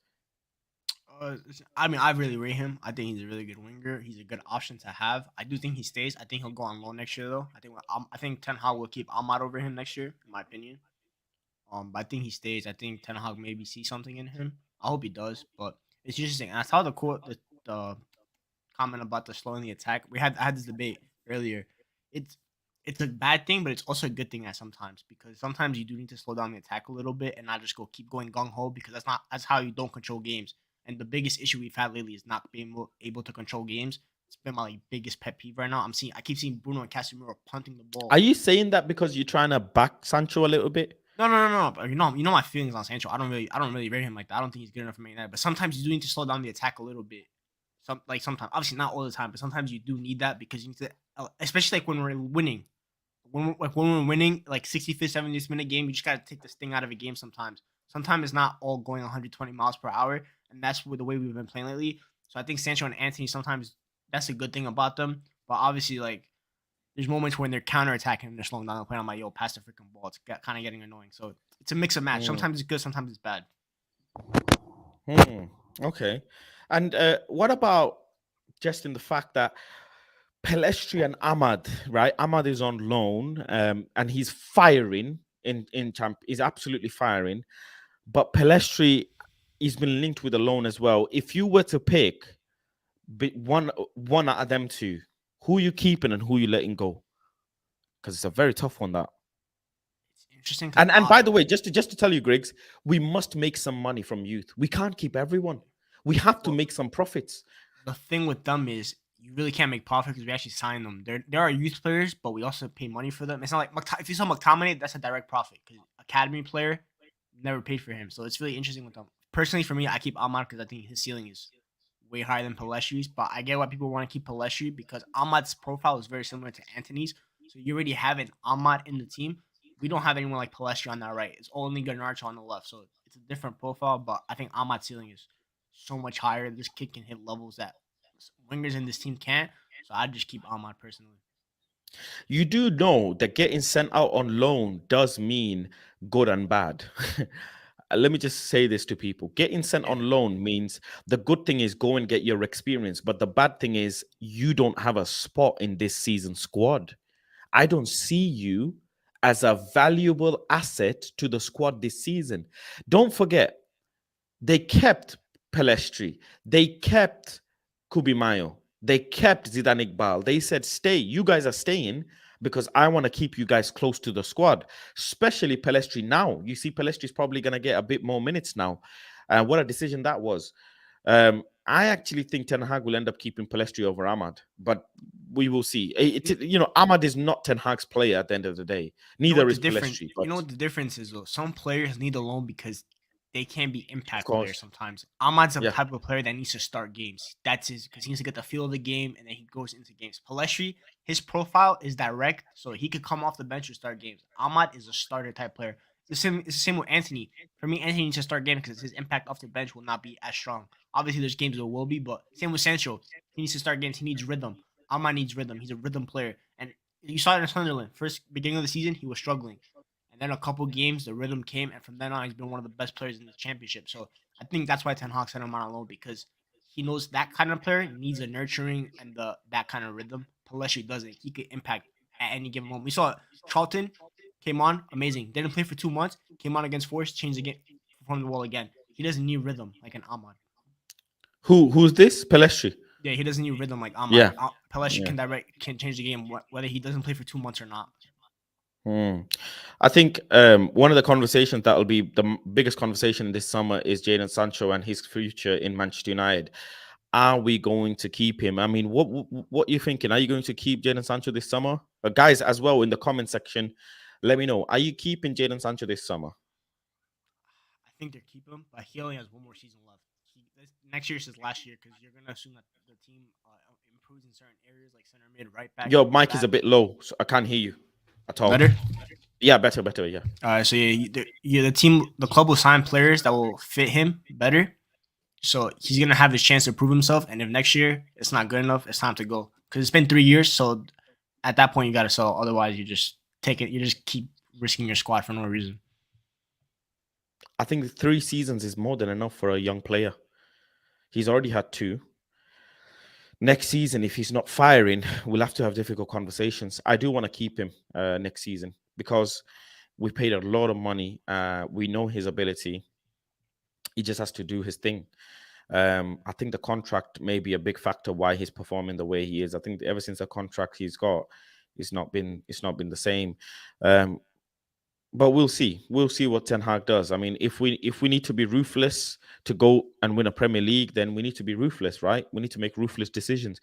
I mean, I really rate him. I think he's a really good winger. He's a good option to have. I do think he stays. I think he'll go on loan next year, though. I think Ten Hag will keep Ahmad over him next year, in my opinion. But I think he stays. I think Ten Hag maybe see something in him. I hope he does. But it's interesting. And I saw the comment about the slowing the attack. I had this debate earlier. it's a bad thing, but it's also a good thing at sometimes, because sometimes you do need to slow down the attack a little bit and not just keep going gung ho, because that's how you don't control games. And the biggest issue we've had lately is not being able to control games. It's been my biggest pet peeve right now. I keep seeing Bruno and Casemiro punting the ball. Are you saying that because you're trying to back Sancho a little bit? No. But you know my feelings on Sancho. I don't really rate him like that. I don't think he's good enough for Man United. But sometimes you do need to slow down the attack a little bit. Sometimes, obviously not all the time, but sometimes you do need that, because you need to, especially like when we're winning. When we're winning, like 65th, 70th minute game, you just gotta take the sting out of a game sometimes. Sometimes it's not all going 120 miles per hour, and that's the way we've been playing lately. So I think Sancho and Antony, sometimes that's a good thing about them. But obviously, like, there's moments when they're counterattacking and they're slowing down the play. I'm like, yo, pass the freaking ball. It's kind of getting annoying. So it's a mix of match. Sometimes it's good, sometimes it's bad. Okay. And what about just in the fact that Pelestri and Ahmad, right? Ahmad is on loan, and he's firing in champ. He's absolutely firing. But Pelestri, he's been linked with a loan as well. If you were to pick one out of them two, who you keeping and who you letting go? Because it's a very tough one, that. It's interesting. And by the way, just to tell you, Griggs, we must make some money from youth. We can't keep everyone. We have to make some profits. The thing with them is you really can't make profit because we actually sign them. There are youth players, but we also pay money for them. It's not like if you saw Mctominay, that's a direct profit, because academy player never paid for him. So it's really interesting with them. Personally, for me, I keep Ahmad because I think his ceiling is way higher than Pelestri's. But I get why people want to keep Pelestri, because Ahmad's profile is very similar to Antony's. So you already have an Ahmad in the team. We don't have anyone like Pelestri on that right. It's only Garnacho on the left. So it's a different profile. But I think Ahmad's ceiling is so much higher. This kid can hit levels that wingers in this team can't. So I just keep Ahmad personally. You do know that getting sent out on loan does mean good and bad. Let me just say this to people. Getting sent on loan means the good thing is go and get your experience. But the bad thing is you don't have a spot in this season squad. I don't see you as a valuable asset to the squad this season. Don't forget, they kept Pelestri. They kept Kubimayo. They kept Zidane Iqbal. They said, stay. You guys are staying because I want to keep you guys close to the squad, especially Pelestri now. You see, Pelestri's probably going to get a bit more minutes now. What a decision that was. I actually think Ten Hag will end up keeping Pelestri over Ahmad, but we will see. Ahmad is not Ten Hag's player at the end of the day. Neither is Pelestri. You know what the difference is, though? Some players need a loan because they can be impact players sometimes. Ahmad's a type of player that needs to start games. That's because he needs to get the feel of the game, and then he goes into games. Pelestri, his profile is direct, so he could come off the bench and start games. Ahmad is a starter type player. It's the same with Antony. For me, Antony needs to start games because his impact off the bench will not be as strong. Obviously, there's games that will be, but same with Sancho. He needs to start games. He needs rhythm. Ahmad needs rhythm. He's a rhythm player. And you saw it in Sunderland. First beginning of the season, he was struggling. And then a couple games, the rhythm came, and from then on, he's been one of the best players in the championship. So I think that's why Ten Hag sent him on loan, because he knows that kind of player needs a nurturing and that kind of rhythm. Pelestri doesn't. He could impact at any given moment. We saw Charlton came on, amazing. Didn't play for 2 months. Came on against Forest, changed the game from the wall again. He doesn't need rhythm like an Ahmad. Who's this? Pelestri. Yeah, he doesn't need rhythm like Ahmad. Yeah. Pelestri can change the game whether he doesn't play for 2 months or not. I think one of the conversations that will be the biggest conversation this summer is Jadon Sancho and his future in Manchester United. Are we going to keep him? I mean, what are you thinking? Are you going to keep Jadon Sancho this summer? Guys, as well, in the comment section, let me know. Are you keeping Jadon Sancho this summer? I think they're keeping him, but he only has one more season left. Next year is his last year, because you're going to assume that the team improves in certain areas like center mid, right back. Your mic is a bit low, so I can't hear you at all. Better? Yeah, better, yeah. All right, so the club will sign players that will fit him better. So he's going to have his chance to prove himself, and if next year it's not good enough, it's time to go. Because it's been 3 years, so at that point you got to sell. Otherwise, you just keep risking your squad for no reason. I think 3 seasons is more than enough for a young player. He's already had 2. Next season, if he's not firing, we'll have to have difficult conversations. I do want to keep him next season because we paid a lot of money. We know his ability. He just has to do his thing. I think the contract may be a big factor why he's performing the way he is. I think ever since the contract he's got, it's not been the same. But we'll see. We'll see what Ten Hag does. I mean, if we need to be ruthless to go and win a Premier League, then we need to be ruthless, right? We need to make ruthless decisions.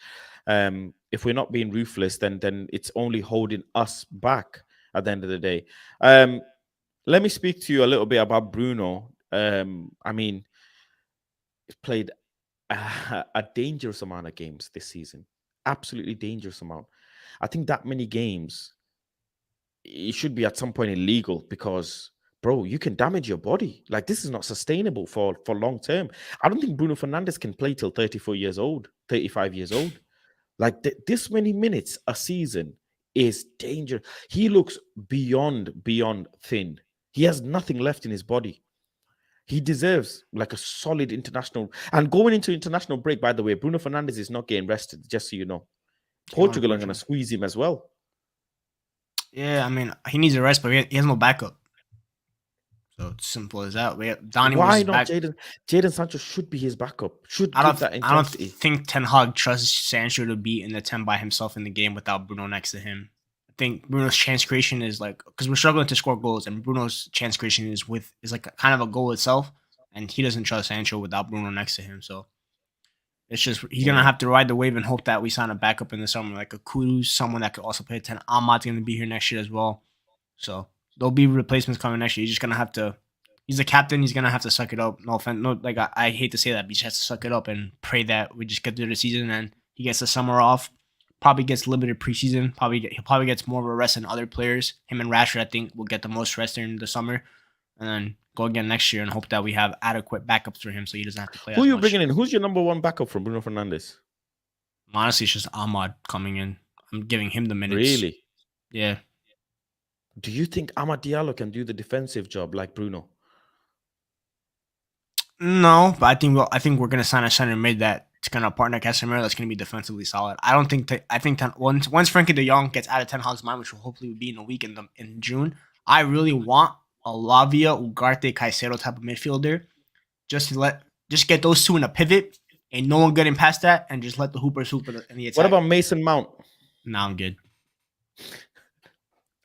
If we're not being ruthless, then it's only holding us back at the end of the day. Let me speak to you a little bit about Bruno. I mean, he's played a dangerous amount of games this season. Absolutely dangerous amount. I think that many games, it should be at some point illegal because, bro, you can damage your body. Like, this is not sustainable for long term. I don't think Bruno Fernandes can play till 34 years old, 35 years old. Like, this many minutes a season is dangerous. He looks beyond thin. He has nothing left in his body. He deserves like a solid international. And going into international break, by the way, Bruno Fernandes is not getting rested, just so you know. Portugal are going to squeeze him as well. Yeah, I mean, he needs a rest, but he has no backup. So it's simple as that. Donny Why not Jadon Sancho should be his backup? I don't think Ten Hag trusts Sancho to be in the 10 by himself in the game without Bruno next to him. I think Bruno's chance creation is like, because we're struggling to score goals, and Bruno's chance creation is like kind of a goal itself, and he doesn't trust Sancho without Bruno next to him. So it's just he's gonna have to ride the wave and hope that we sign a backup in the summer, like a Kudus, someone that could also play 10. Ahmad's gonna be here next year as well, so there'll be replacements coming next year. He's just gonna have to. He's the captain. He's gonna have to suck it up. No offense. No, like I hate to say that, but he just has to suck it up and pray that we just get through the season and he gets the summer off. Probably gets limited preseason. He probably gets more of a rest than other players. Him and Rashford, I think, will get the most rest during the summer, and then go again next year and hope that we have adequate backups for him so he doesn't have to play. Who are you bringing in? Who's your number one backup from Bruno Fernandes? Honestly, it's just Ahmad coming in. I'm giving him the minutes. Really? Yeah. Do you think Amad Diallo can do the defensive job like Bruno? No, but I think we're gonna sign a center mid that's gonna partner Casemiro. That's gonna be defensively solid. I think once Frankie De Jong gets out of Ten Hag's mind, which will hopefully be in a week in June, I really want a Lavia, Ugarte, Caicedo type of midfielder, just get those two in a pivot, and no one getting past that, and just let the hoopers hoop in the attack. What about Mason Mount? No, I'm good.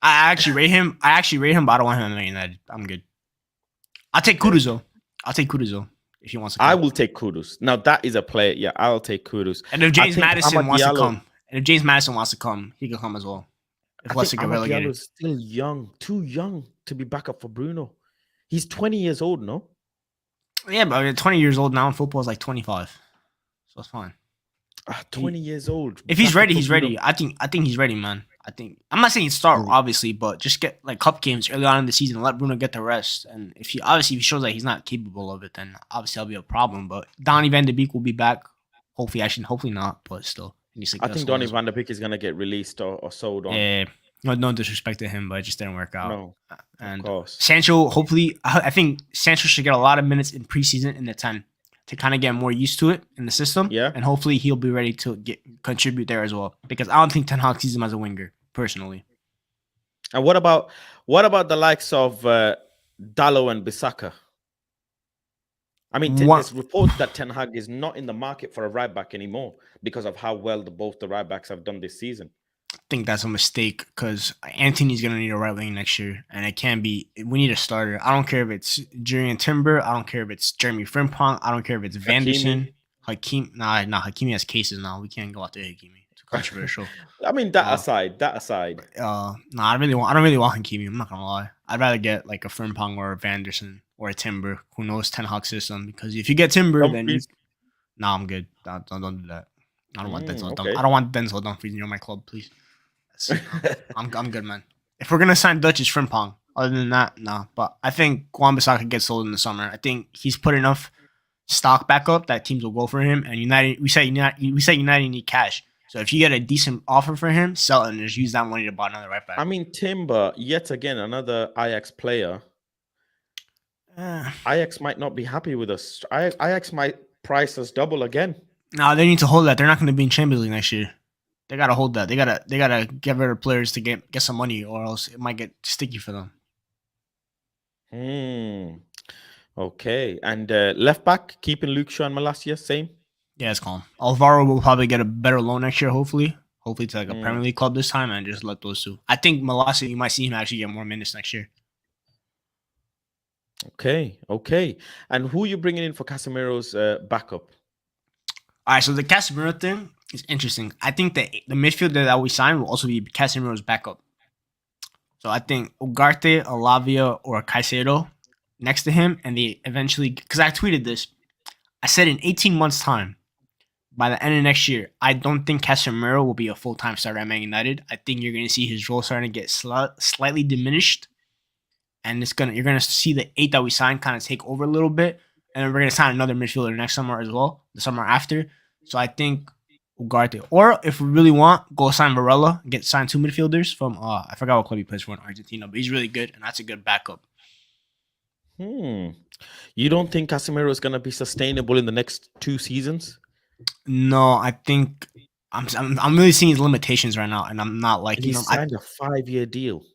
I actually rate him, but I don't want him in Man United. I'm good. I'll take Kudus though. If he wants to come. I will take Kudus. Now that is a player. Yeah, I'll take Kudus. And if James Maddison wants to come, he can come as well. If Leicester get relegated. Is still young, too young to be back up for Bruno. He's 20 years old, no? Yeah, but 20 years old now in football is like 25. So it's fine. 20 years old. If he's ready, he's ready. I think he's ready, man. I'm not saying start obviously, but just get like cup games early on in the season and let Bruno get the rest. And if he shows that he's not capable of it, then obviously that'll be a problem. But Donny van de Beek will be back. Hopefully not, but still. I think Donny van de Beek is gonna get released or sold on. Yeah, no disrespect to him, but it just didn't work out. No, and of course. Sancho, hopefully, I think Sancho should get a lot of minutes in preseason in the 10 to kind of get more used to it in the system. Yeah. And hopefully he'll be ready to contribute there as well. Because I don't think Ten Hag sees him as a winger, personally. And what about the likes of Dalot and Bissaka? I mean, there's reports that Ten Hag is not in the market for a right back anymore because of how well both the right backs have done this season. I think that's a mistake because Antony's going to need a right wing next year, and it can't be. We need a starter. I don't care if it's Julian Timber. I don't care if it's Jeremy Frimpong. I don't care if it's Vanderson. Hakimi. Nah, Hakimi has cases now. We can't go after Hakimi. It's controversial. I mean, that aside. I don't really want Hakimi. I'm not gonna lie. I'd rather get like a Frimpong or a Vanderson or a Timber who knows Ten Hag system. Because if you get Timber, I'm good. Don't do that. I don't want Denzel. Okay. I don't want Denzel Dumfries in my club, please. I'm good, man. If we're gonna sign Dutch, it's Frimpong. Other than that, nah. But I think Wan-Bissaka gets sold in the summer. I think he's put enough stock back up that teams will go for him. And we say United need cash. So if you get a decent offer for him, sell it and just use that money to buy another right back. I mean, Timber, yet again, another Ajax player. Ajax might not be happy with us. Ajax might price us double again. No, they need to hold that. They're not going to be in Champions League next year. They gotta hold that. They gotta get rid of players to get some money, or else it might get sticky for them. Okay. And left back, keeping Luke Shaw and Malacia, same? Yeah, it's calm. Alvaro will probably get a better loan next year, hopefully. hopefully to like a Premier League club this time, and just let those two. I think Malasa, you might see him actually get more minutes next year. Okay. And who are you bringing in for Casemiro's backup? All right, so the Casemiro thing is interesting. I think that the midfielder that we signed will also be Casemiro's backup. So I think Ugarte, Alavia, or Caicedo next to him, and they eventually, because I tweeted this, I said in 18 months' time, by the end of next year, I don't think Casemiro will be a full-time starter at Man United. I think you're going to see his role starting to get slightly diminished, and you're gonna see the 8 that we signed kind of take over a little bit, and then we're gonna sign another midfielder next summer as well, the summer after. So I think Ugarte, or if we really want, go sign Varela and get signed 2 midfielders from I forgot what club he plays for in Argentina, but he's really good, and that's a good backup. You don't think Casemiro is gonna be sustainable in the next 2 seasons? No, I think I'm really seeing his limitations right now, and I'm not like, he signed a 5-year deal.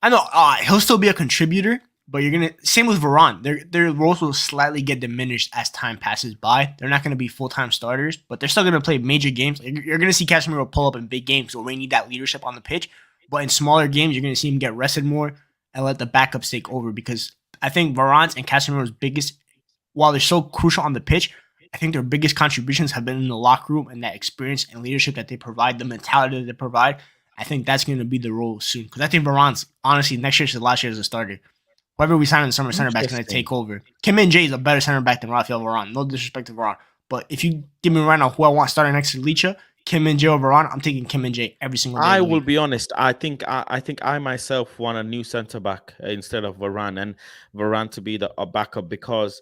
I know he'll still be a contributor, but you're gonna same with Varane. Their roles will slightly get diminished as time passes by. They're not gonna be full-time starters, but they're still gonna play major games. You're gonna see Casemiro pull up in big games where we need that leadership on the pitch. But in smaller games, you're gonna see him get rested more and let the backups take over, because I think Varane's and Casemiro's biggest, while they're so crucial on the pitch, I think their biggest contributions have been in the locker room and that experience and leadership that they provide, the mentality that they provide. I think that's going to be the role soon. Because I think Varane's, honestly, next year to last year as a starter. Whoever we sign in the summer center back is going to take over. Kim Min-jae is a better center back than Rafael Varane. No disrespect to Varane. But if you give me right now who I want starting next to Licha, Kim Min-jae or Varane, I'm taking Kim Min-jae every single day. I will be honest. I think I myself want a new center back instead of Varane, and Varane to be a backup, because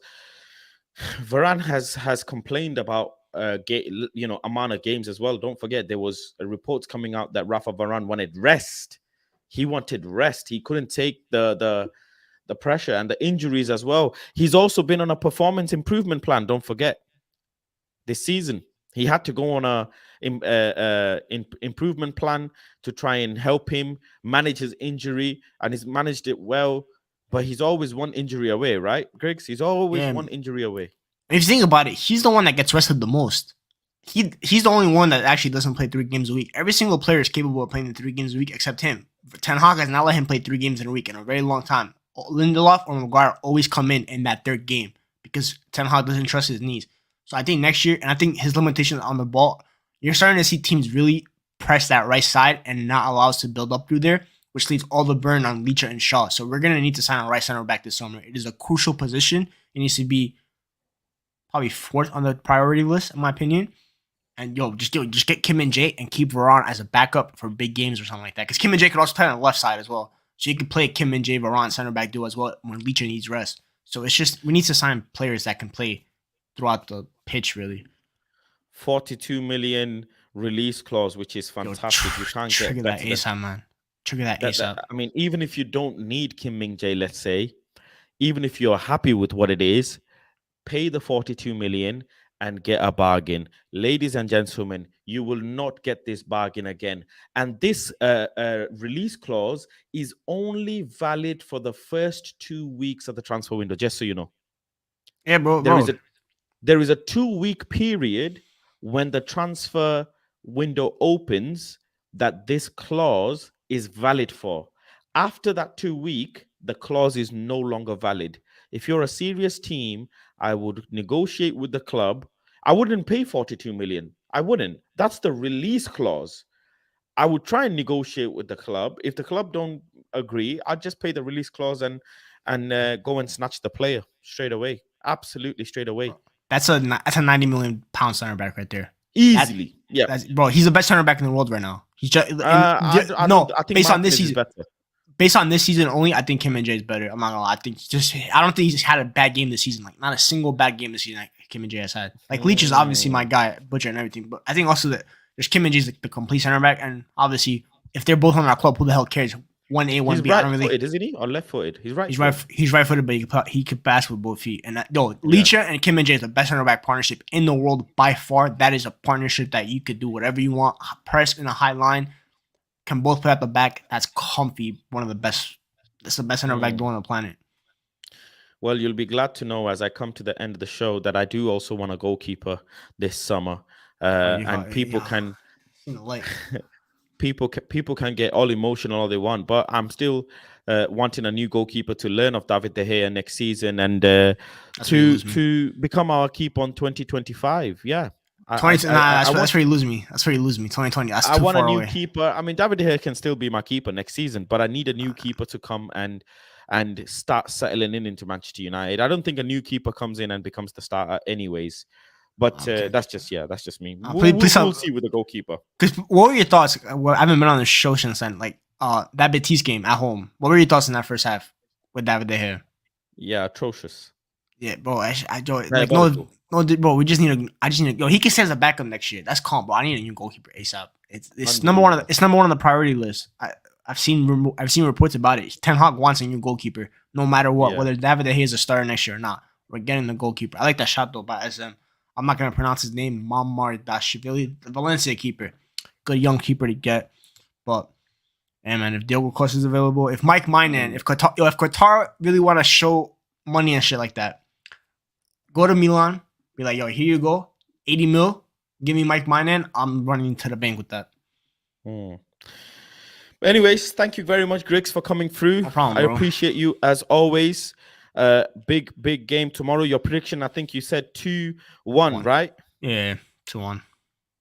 Varane has complained about amount of games as well. Don't forget, there was reports coming out that Rafa Varane wanted rest. He wanted rest. He couldn't take the pressure and the injuries as well. He's also been on a performance improvement plan. Don't forget, this season he had to go on a improvement plan to try and help him manage his injury, and he's managed it well. But he's always one injury away, right, Griggs? He's always one injury away. And if you think about it, he's the one that gets rested the most. He's the only one that actually doesn't play 3 games a week. Every single player is capable of playing the 3 games a week except him. Ten Hag has not let him play 3 games in a week in a very long time. Lindelof or Maguire always come in that 3rd game because Ten Hag doesn't trust his knees. So I think next year, and I think his limitations on the ball, you're starting to see teams really press that right side and not allow us to build up through there, which leaves all the burn on Licha and Shaw. So we're going to need to sign a right center back this summer. It is a crucial position. It needs to be probably 4th on the priority list, in my opinion. And just get Kim Min-jae and keep Varane as a backup for big games or something like that. Because Kim Min-jae could also play on the left side as well. So you could play Kim Min-jae, Varane center back duo as well when Licha needs rest. So it's just, we need to sign players that can play throughout the pitch, really. 42 million release clause, which is fantastic. You can't trigger get that ASAP, man. Trigger that ASAP. I mean, even if you don't need Kim Min-jae, let's say, even if you're happy with what it is, pay the 42 million and get a bargain. Ladies and gentlemen, you will not get this bargain again. And this release clause is only valid for the first 2 weeks of the transfer window, just so you know. Yeah, bro. There is a 2-week period when the transfer window opens that this clause is valid for. After that 2 week, the clause is no longer valid. If you're a serious team, I would negotiate with the club. I wouldn't pay 42 million. I wouldn't. That's the release clause. I would try and negotiate with the club. If the club don't agree, I'd just pay the release clause and go and snatch the player straight away. Absolutely straight away. That's a 90 million pound center back right there. Easily. Bro, he's the best center back in the world right now. He's just I think based on this season. Better. Based on this season only, I think Kim Min-jae is better. I'm not gonna lie. I don't think he's had a bad game this season. Like, not a single bad game this season like Kim Min-jae has had. Like, Leach is obviously my guy, Butcher and everything. But I think also that there's Kim Min-jae's the complete center back, and obviously if they're both on our club, who the hell cares? 1A, 1B. He's right-footed, isn't he? Or left-footed? He's right. He's right-footed, but he could pass with both feet. And Licha and Kim Min-jae is the best center back partnership in the world by far. That is a partnership that you could do whatever you want. Press in a high line, can both play at the back. That's comfy. One of the best. That's the best center back duo on the planet. Well, you'll be glad to know as I come to the end of the show that I do also want a goalkeeper this summer, and people can. people can get all emotional all they want, but I'm still wanting a new goalkeeper to learn of David De Gea next season and to become our keeper on 2025. Yeah. That's where you lose me. That's where you lose me. 2020. That's too far away. I want a new keeper. I mean, David De Gea can still be my keeper next season, but I need a new keeper to come and start settling into Manchester United. I don't think a new keeper comes in and becomes the starter anyways. But that's just me. We'll see with the goalkeeper. What were your thoughts? Well, I haven't been on the show since then. Like that Betis game at home. What were your thoughts in that first half with David De Gea? Yeah, atrocious. Yeah, bro. Bro. We just need he can stay as a backup next year. That's calm, bro. I need a new goalkeeper ASAP. It's number one. It's number one on the priority list. I've seen reports about it. Ten Hag wants a new goalkeeper, no matter what, whether David De Gea is a starter next year or not. We're getting the goalkeeper. I like that shot though by SM. I'm not gonna pronounce his name. Mamardashvili, the Valencia keeper, good young keeper to get. But man, if Diogo Costa is available, if Mike Mainan, if Qatar really want to show money and shit like that, go to Milan. Be like, yo, here you go, 80 mil. Give me Mike Mainan. I'm running to the bank with that. Anyways, thank you very much, Griggs, for coming through. No problem, I appreciate you as always. Big game tomorrow. Your prediction, I think you said 2-1, right? Yeah, 2-1.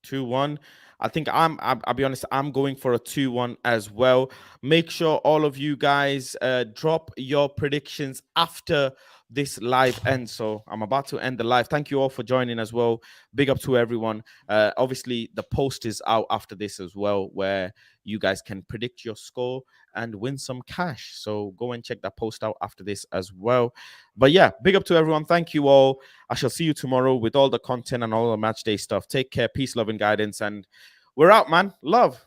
2-1. I think I'll be honest, I'm going for a 2-1 as well. Make sure all of you guys drop your predictions after this live ends. So I'm about to end the live. Thank you all for joining as well. Big up to everyone. Obviously, the post is out after this as well, where you guys can predict your score and win some cash. So go and check that post out after this as well. But yeah, big up to everyone. Thank you all. I shall see you tomorrow with all the content and all the match day stuff. Take care. Peace, love, and guidance. And we're out, man. Love.